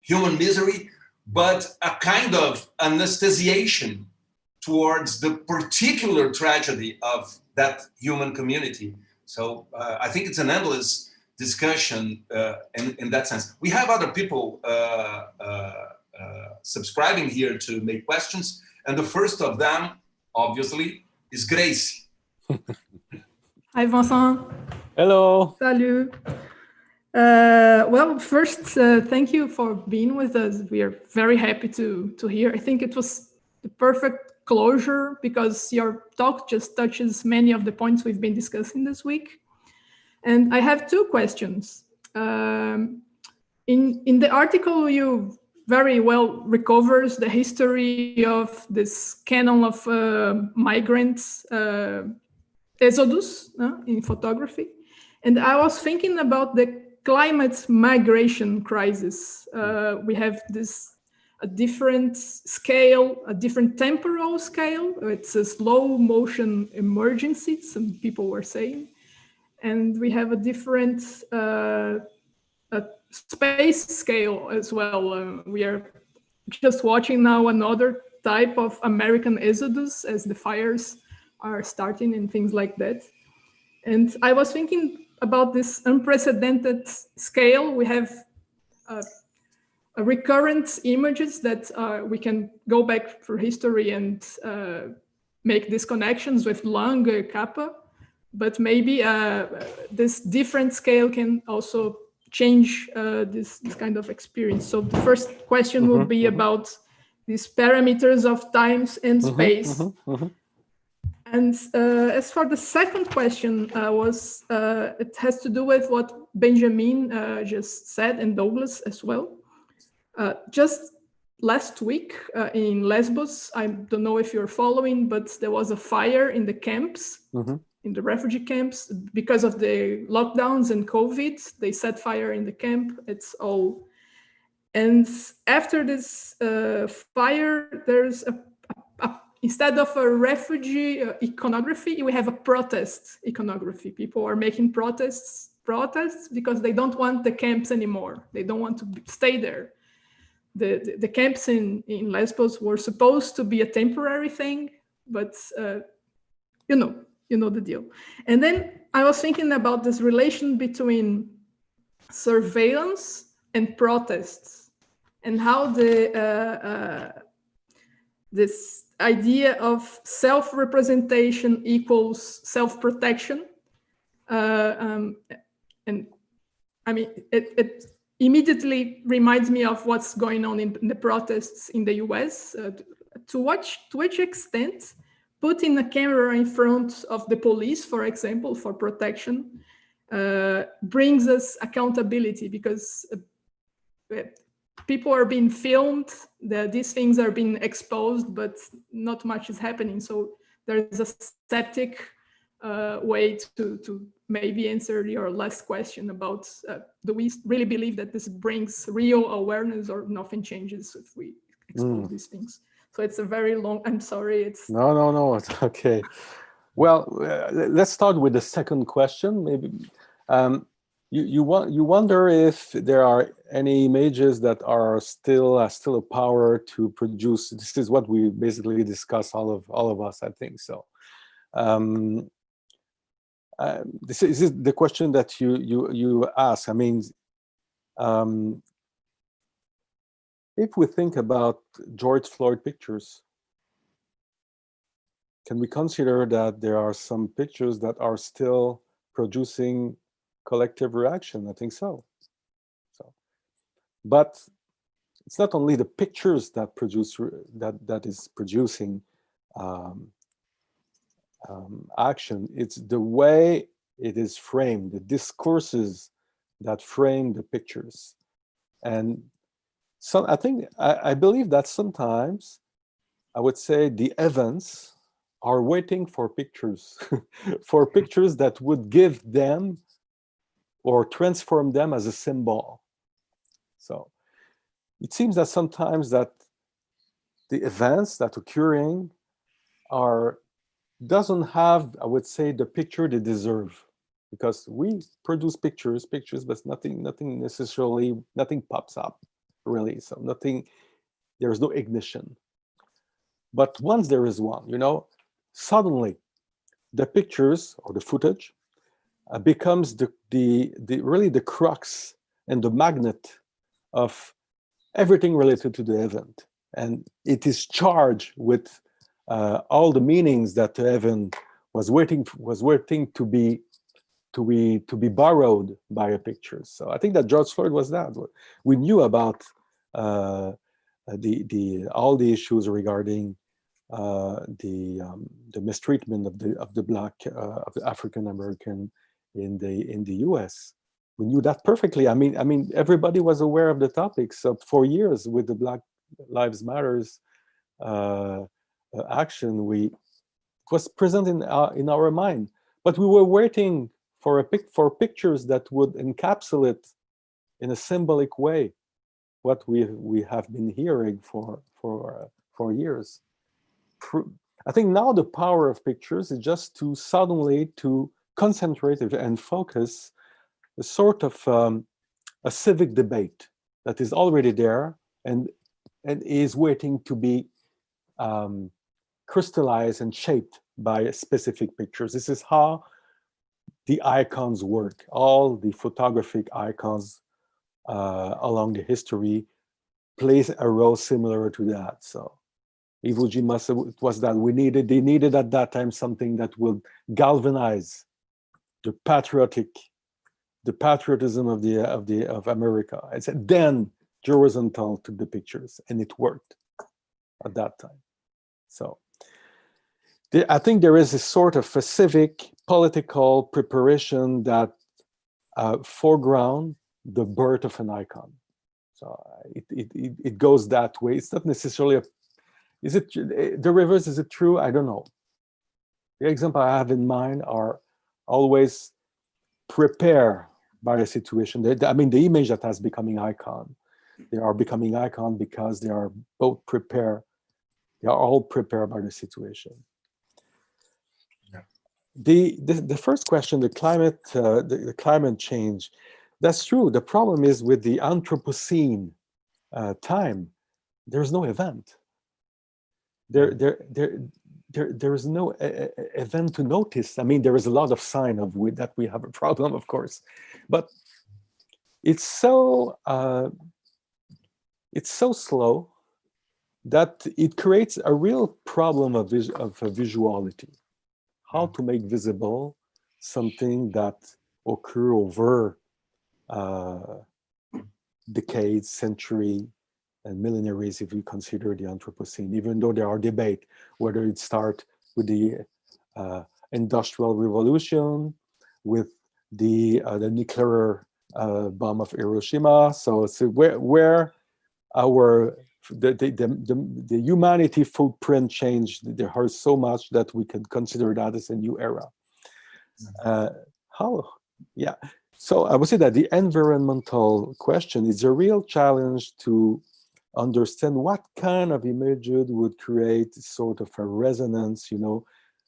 A: human misery, but a kind of anesthesiation towards the particular tragedy of that human community. So I think it's an endless discussion in that sense. We have other people subscribing here to make questions, and the first of them, obviously, is Grace.
C: Hi, Vincent.
B: Hello.
C: Salut. Well, first, thank you for being with us. We are very happy to hear. I think it was the perfect closure because your talk just touches many of the points we've been discussing this week. And I have two questions. In the article, you very well recovers the history of this canon of migrants, Exodus in photography. And I was thinking about the climate migration crisis. We have a different scale, a different temporal scale. It's a slow motion emergency, some people were saying. And we have a different space scale as well. We are just watching now another type of American exodus as the fires are starting and things like that. And I was thinking about this unprecedented scale. We have recurrent images that we can go back through history and make these connections with Lang, Kappa, but maybe this different scale can also change this kind of experience. So the first question would be about these parameters of times and space. And as for the second question, it has to do with what Benjamin just said, and Douglas as well. Just last week in Lesbos, I don't know if you're following, but there was a fire in the camps, in the refugee camps, because of the lockdowns and COVID. They set fire in the camp. It's all. And after this fire, there's instead of a refugee iconography, we have a protest iconography. People are making protests because they don't want the camps anymore. They don't want to stay there. The camps in Lesbos were supposed to be a temporary thing, but you know the deal. And then I was thinking about this relation between surveillance and protests, and how this idea of self-representation equals self-protection. And I mean, it immediately reminds me of what's going on in the protests in the US. To which extent putting a camera in front of the police, for example, for protection, brings us accountability, because people are being filmed, these things are being exposed, but not much is happening. So there's a static way to maybe answer your last question about do we really believe that this brings real awareness, or nothing changes if we expose these things? So it's a very long, I'm sorry. It's
B: No, it's okay. Well, let's start with the second question. Maybe you wonder if there are any images that are still a power to produce. This is what we basically discuss, all of us, I think so. This is the question that you ask. I mean, if we think about George Floyd pictures, can we consider that there are some pictures that are still producing collective reaction? I think so. But it's not only the pictures that produce that is producing action. It's the way it is framed, the discourses that frame the pictures. And so I believe that sometimes I would say the events are waiting for pictures, for pictures that would give them or transform them as a symbol. So it seems that sometimes that the events that occurring doesn't have, I would say, the picture they deserve, because we produce pictures, but nothing necessarily, nothing pops up really. So there's no ignition. But once there is one, suddenly the pictures or the footage becomes really the crux and the magnet of everything related to the event. And it is charged with all the meanings that the event was waiting to be borrowed by a picture. So I think that George Floyd was that. We knew about all the issues regarding the mistreatment of the black of the African American in the U.S. We knew that perfectly. I mean, everybody was aware of the topics. So for years, with the Black Lives Matters action, it was present in our mind. But we were waiting for pictures that would encapsulate in a symbolic way what we have been hearing for years. I think now the power of pictures is just to suddenly to concentrate and focus a sort of a civic debate that is already there and is waiting to be crystallized and shaped by specific pictures. This is how the icons work. All the photographic icons along the history plays a role similar to that. So Iwo Jima, it was that they needed at that time something that would galvanize the patriotism of America. And then Joe Rosenthal took the pictures, and it worked at that time. So I think there is a sort of a civic political preparation that foreground the birth of an icon. So it goes that way. It's not necessarily is it the reverse? Is it true? I don't know. The example I have in mind are always prepare by the situation. I mean, the image that has becoming icon. They are becoming icon because they are both prepared. They are all prepared by the situation.
A: Yeah.
B: The first question, the climate change. That's true. The problem is with the Anthropocene time, there's no event. There is no event to notice. I mean, there is a lot of sign of that we have a problem, of course, but it's so slow that it creates a real problem of visuality. How to make visible something that occur over decades, century, and millenaries, if we consider the Anthropocene, even though there are debate whether it starts with the Industrial Revolution, with the nuclear bomb of Hiroshima. So where the humanity footprint changed, there are so much that we can consider that as a new era. Yeah. So I would say that the environmental question is a real challenge to understand what kind of image would create sort of a resonance. You know,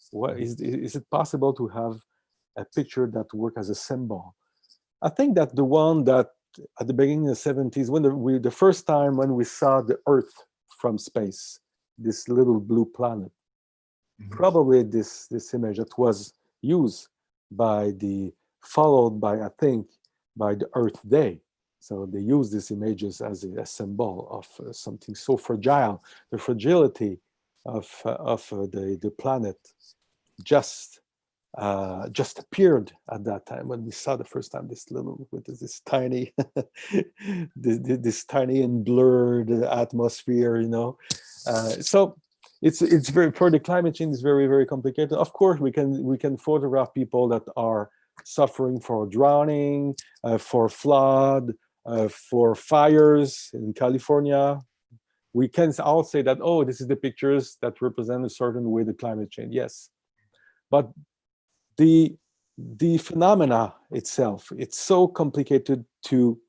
B: what is it possible to have a picture that works as a symbol? I think that the one that at the beginning of the 70s, when the first time when we saw the Earth from space, this little blue planet, probably this image that was used followed by, I think, by the Earth Day. So they use these images as a symbol of something so fragile, the fragility of the planet just appeared at that time when we saw the first time this tiny, this tiny and blurred atmosphere, you know. So it's very, for the climate change is very, very complicated. Of course, we can photograph people that are suffering for drowning, for flood, for fires in California. We can all say that, oh, this is the pictures that represent a certain way the climate change. Yes, but the phenomena itself, it's so complicated to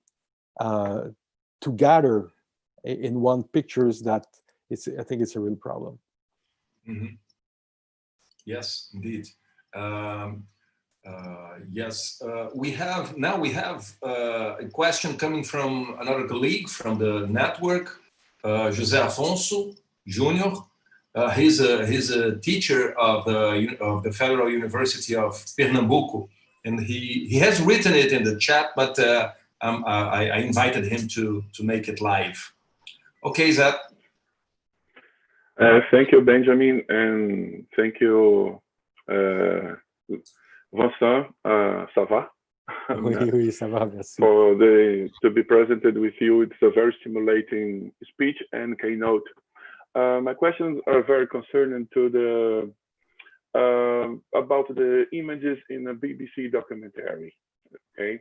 B: gather in one pictures that I think it's a real problem.
A: Mm-hmm. Yes, indeed. Yes, we have a question coming from another colleague from the network, José Afonso Jr. He's a teacher of the Federal University of Pernambuco, and he has written it in the chat, but I invited him to make it live. Okay, Zé.
D: Thank you, Benjamin, and thank you, Vincent, ça va?
B: Oui, oui, ça va, merci.
D: To be presented with you. It's a very stimulating speech and keynote. My questions are very concerning to the about the images in a BBC documentary. Okay,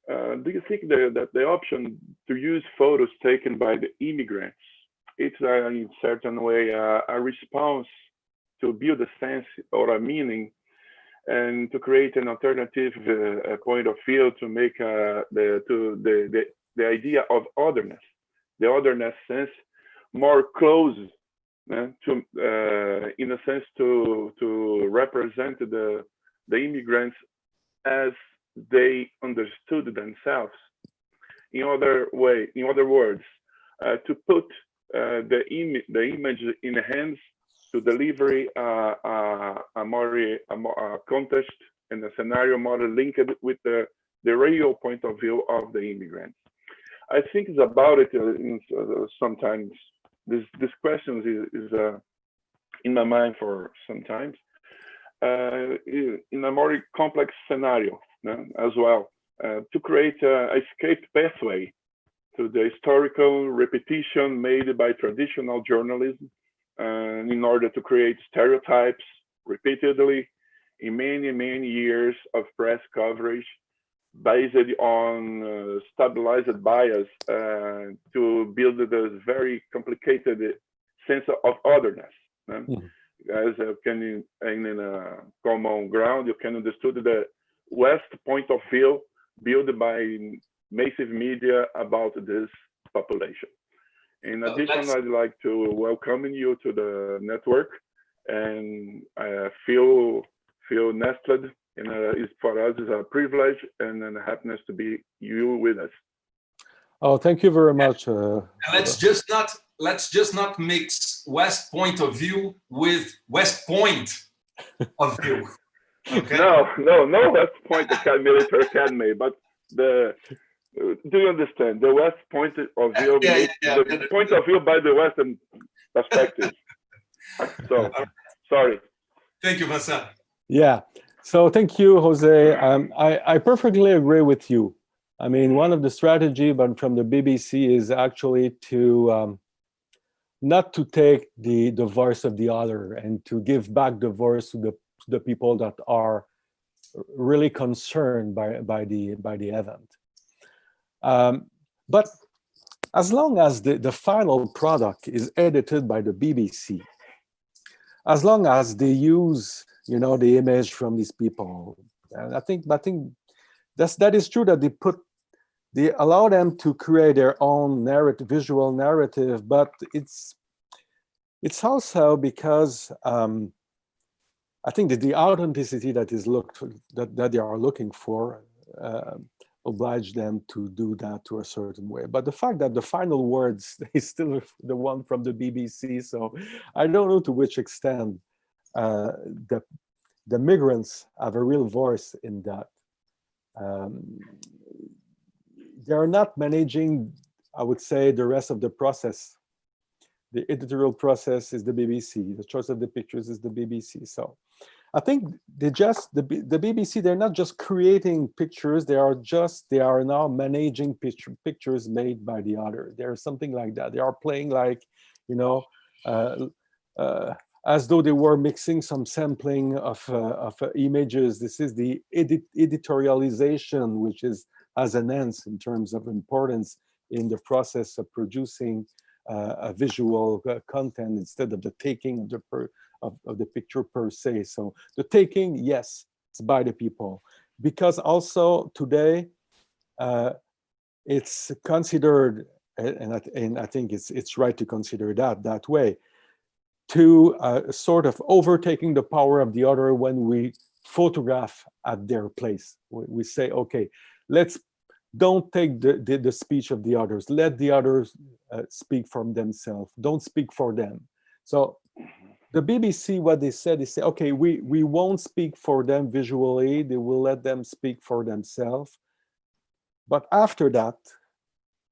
D: do you think that the option to use photos taken by the immigrants, it's in a certain way a response to build a sense or a meaning, and to create an alternative point of view to make the idea of otherness, the otherness sense, more close to, in a sense, to represent the immigrants as they understood themselves. In other words, to put the image in the hands to deliver a more context and a scenario more linked with the real point of view of the immigrants. I think it's about it. Sometimes this question is in my mind for sometimes in a more complex scenario as well, to create a escape pathway to the historical repetition made by traditional journalism, in order to create stereotypes repeatedly in many years of press coverage based on stabilized bias to build this very complicated sense of otherness. As in a common ground, you can understand the West point of view built by massive media about this population. In addition, I'd like to welcome you to the network, and I feel nestled. And for us, it's a privilege and a happiness to be you with us.
B: Oh, thank you very much.
A: Let's just not mix West point of view with West Point of view. Okay.
D: No West Point military academy, but do you understand the West point of view? The point of view by the Western perspective. So, sorry.
A: Thank you, Vincent.
B: Yeah. So thank you, Jose. I perfectly agree with you. I mean, one of the strategy, but from the BBC, is actually to not to take the voice of the other and to give back the voice to the people that are really concerned by the event. But as long as the final product is edited by the BBC, as long as they use, the image from these people, and I think that is true that they allow them to create their own visual narrative, but it's also because I think that the authenticity that they are looking for oblige them to do that to a certain way. But the fact that the final words is still the one from the BBC, so I don't know to which extent the migrants have a real voice in that. They are not managing, I would say, the rest of the process. The editorial process is the BBC. The choice of the pictures is the BBC. So I think the BBC, they're not just creating pictures, they are now managing pictures made by the other. There's something like that. They are playing like, as though they were mixing some sampling of images. This is the editorialization, which has an end in terms of importance in the process of producing a visual content instead of the taking of the picture per se. So the taking, yes, it's by the people, because also today it's considered, and I think it's right to consider that way, to sort of overtaking the power of the other when we photograph at their place. We say, okay, don't take the speech of the others. Let the others speak from themselves. Don't speak for them. So the BBC, what they said, okay, we won't speak for them visually. They will let them speak for themselves. But after that,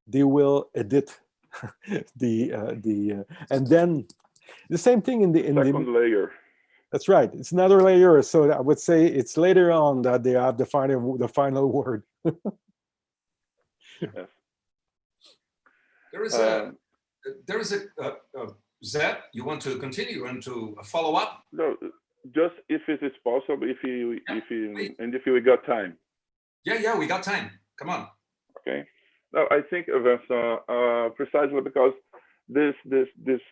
B: they will edit and then the same thing in the
D: second layer.
B: That's right. It's another layer. So I would say it's later on that they have the final word.
D: Yes.
A: There is a Zed, you want to continue and to follow up?
D: No, just if it is possible, if we got time.
A: Yeah, we got time. Come on.
D: Okay. No, I think that's precisely because this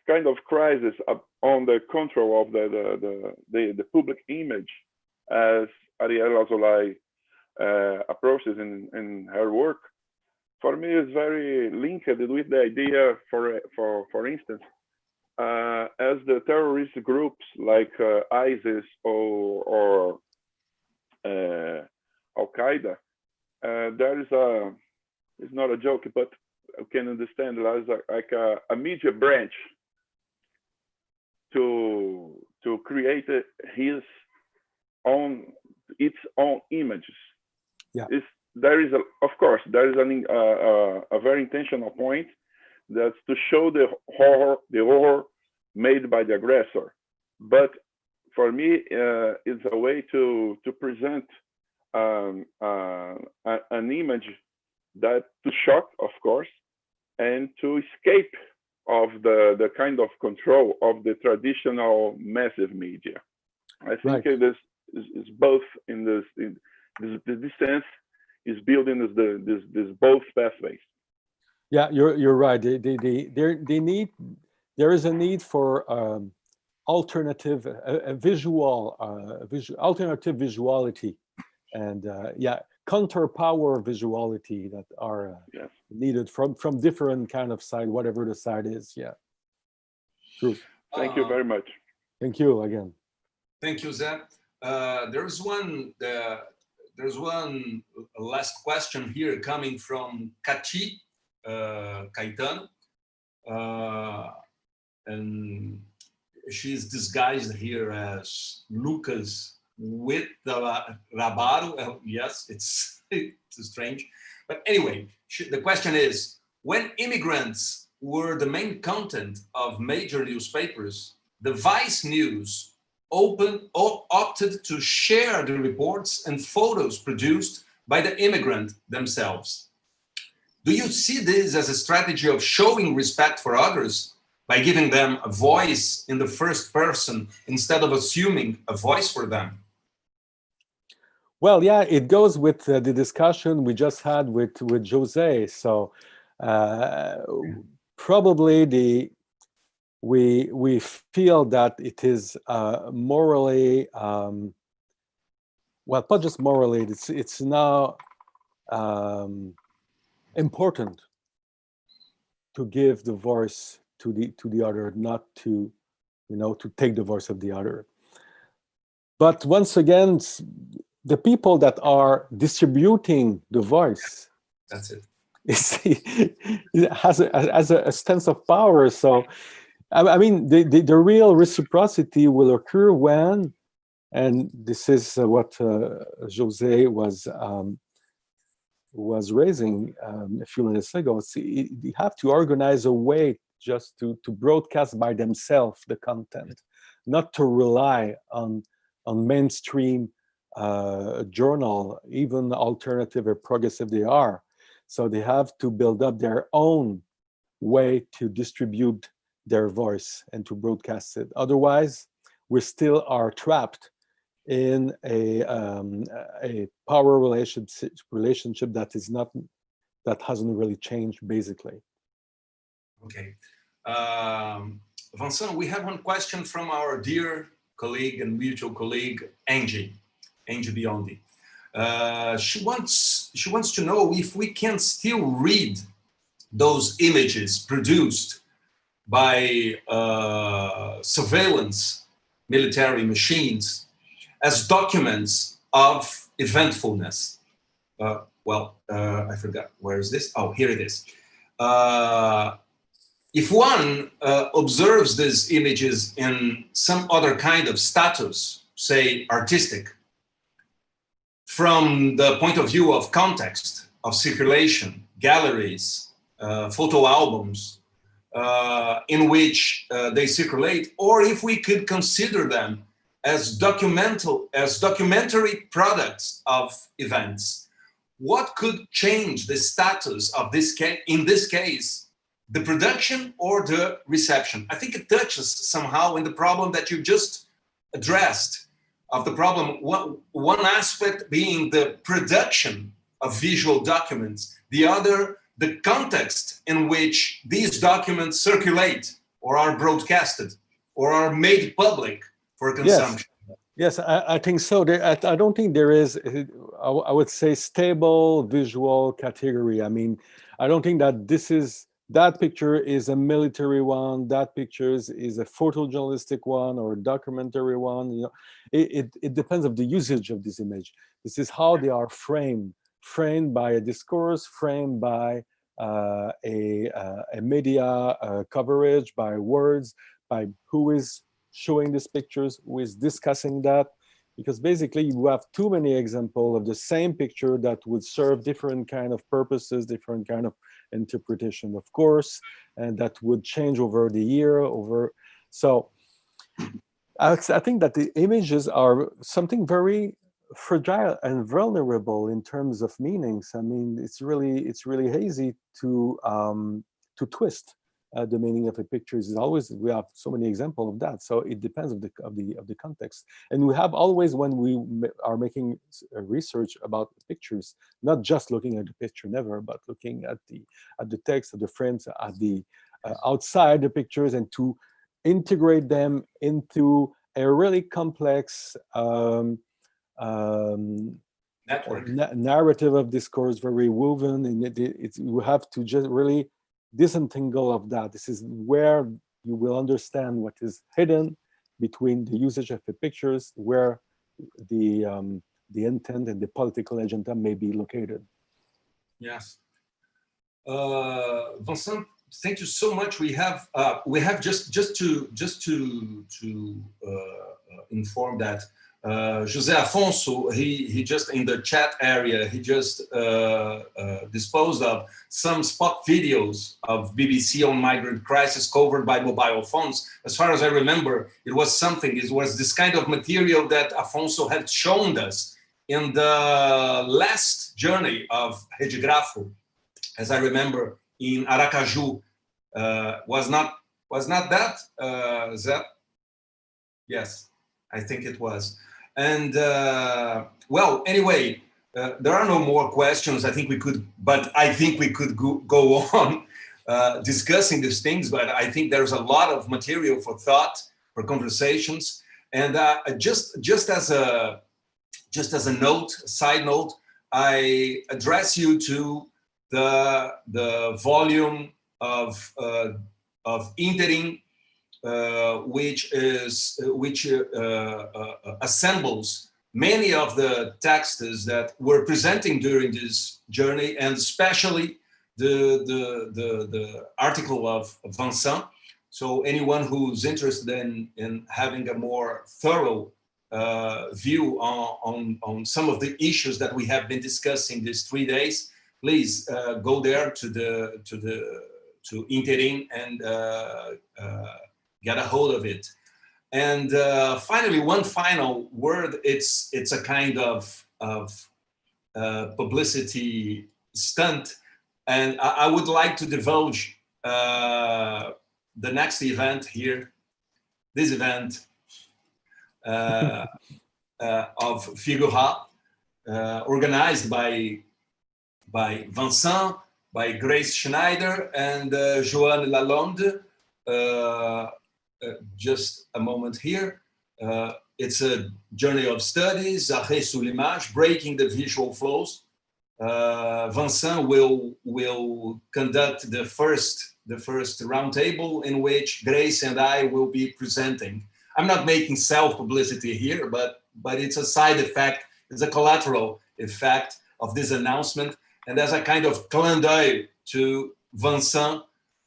D: kind of crisis on the control of the public image, as Arielle Azoulay approaches in her work, for me is very linked with the idea, for instance, as the terrorist groups like ISIS or Al Qaeda, there is it's not a joke, but I can understand there's like a media branch to create its own images.
B: Yeah.
D: There is of course there is a very intentional point that's to show the horror made by the aggressor. But for me, it's a way to present an image that to shock, of course, and to escape of the kind of control of the traditional massive media. I think this is both in this sense is building this both pathways.
B: Yeah, you're right. There is a need for alternative alternative visuality, and counter power visuality that are needed from different kind of side, whatever the side is. Yeah, true.
D: Thank you very much.
B: Thank you again.
A: Thank you, Zed. There's one last question here coming from Kachi Caetano, and she's disguised here as Lucas with the Rabaro. Yes, it's strange, but anyway, the question is: when immigrants were the main content of major newspapers, the Vice News opted to share the reports and photos produced by the immigrant themselves. Do you see this as a strategy of showing respect for others by giving them a voice in the first person instead of assuming a voice for them?
B: Well, yeah, it goes with the discussion we just had with Jose. So probably we feel that it is morally, well, not just morally, it's now important to give the voice to the other, not to take the voice of the other. But once again, the people that are distributing the voice,
A: that's it.
B: It has a sense of power. So I mean, the real reciprocity will occur when, and this is what Jose was raising a few minutes ago. You have to organize a way just to broadcast by themselves the content, not to rely on mainstream journal, even alternative or progressive they are. So they have to build up their own way to distribute their voice and to broadcast it. Otherwise, we still are trapped in a power relationship that hasn't really changed, basically.
A: Okay. Vincent, we have one question from our dear colleague and mutual colleague, Angie Biondi. She wants to know if we can still read those images produced by surveillance military machines as documents of eventfulness. I forgot, where is this? Oh, here it is. If one observes these images in some other kind of status, say artistic, from the point of view of context, of circulation, galleries, photo albums, in which they circulate, or if we could consider them as documentary products of events, what could change the status of this case, in this case, the production or the reception? I think it touches somehow in the problem that you just addressed of the problem. One aspect being the production of visual documents, the other, the context in which these documents circulate or are broadcasted or are made public for consumption.
B: Yes, I think so. I don't think there is, I would say, stable visual category. I mean, I don't think that that picture is a military one, that picture is a photojournalistic one or a documentary one. You know, it depends of the usage of this image. This is how they are framed by a discourse, framed by a media coverage, by words, by who is showing these pictures, who is discussing that, because basically you have too many examples of the same picture that would serve different kind of purposes, different kind of interpretation, of course, and that would change over the year. So I think that the images are something very fragile and vulnerable in terms of meanings. I mean, it's really hazy to twist the meaning of a picture. Is always, we have so many examples of that. So it depends of the context. And we have always, when we are making research about pictures, not just looking at the picture, never, but looking at the text, at the frames, at the outside the pictures, and to integrate them into a really complex narrative of discourse, very woven, and you have to just really disentangle of that. This is where you will understand what is hidden between the usage of the pictures, where the intent and the political agenda may be located.
A: Yes, Vincent, thank you so much. We have just to inform that José Afonso, he just in the chat area, he just disposed of some spot videos of BBC on migrant crisis covered by mobile phones. As far as I remember, it was this kind of material that Afonso had shown us in the last journey of Redigrafo, as I remember, in Aracaju. Was not that, Zé? Yes, I think it was. And well, anyway, there are no more questions. I think we could go on discussing these things, but I think there's a lot of material for thought, for conversations. And just as a side note, I address you to the volume of Interim, which assembles many of the texts that we're presenting during this journey, and especially the article of Vincent. So anyone who's interested in having a more thorough view on some of the issues that we have been discussing these 3 days, please go there to Interim and get a hold of it. And finally, one final word. It's a kind of publicity stunt, and I would like to divulge the next event here. This event of Figura, organized by Vincent, by Grace Schneider, and Joanne Lalonde. Just a moment here. It's a journey of studies, arrêt sous l'image, breaking the visual flows. Vincent will conduct the first roundtable, in which Grace and I will be presenting. I'm not making self-publicity here, but it's a side effect, it's a collateral effect of this announcement. And as a kind of clin d'oeil to Vincent,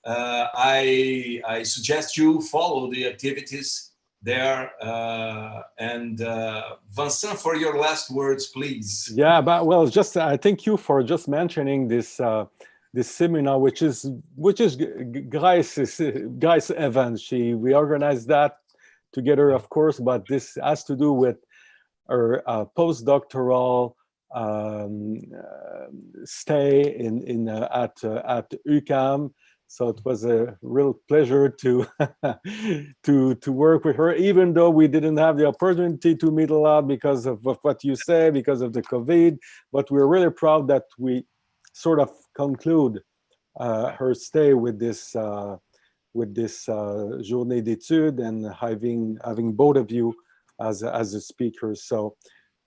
A: I suggest you follow the activities there. And Vincent, for your last words, please.
B: Yeah, but well, just I thank you for just mentioning this this seminar, which is Grace's event. We organized that together, of course, but this has to do with her postdoctoral stay at UQAM. So it was a real pleasure to to work with her, even though we didn't have the opportunity to meet a lot because of what you say, because of the COVID. But we're really proud that we sort of conclude her stay with this Journée d'études, and having both of you as a speaker. So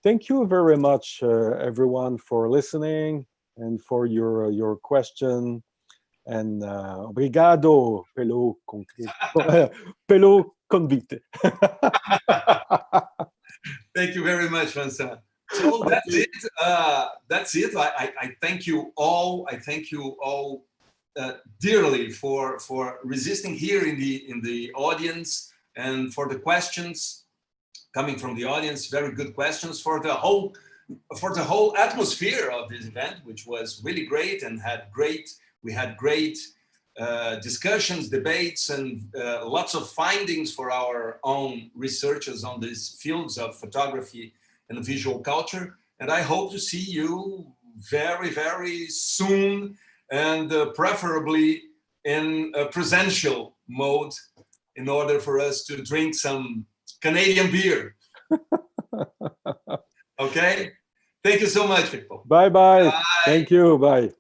B: thank you very much, everyone, for listening and for your question. And obrigado pelo convite.
A: Thank you very much, Vincent. So that's it. That's it. I thank you all. I thank you all dearly for resisting here in the audience, and for the questions coming from the audience. Very good questions, for the whole atmosphere of this event, which was really great, and we had great discussions, debates, and lots of findings for our own researchers on these fields of photography and visual culture. And I hope to see you very, very soon, and preferably in a presential mode, in order for us to drink some Canadian beer. Okay? Thank you so much, people.
B: Bye-bye. Thank you. Bye.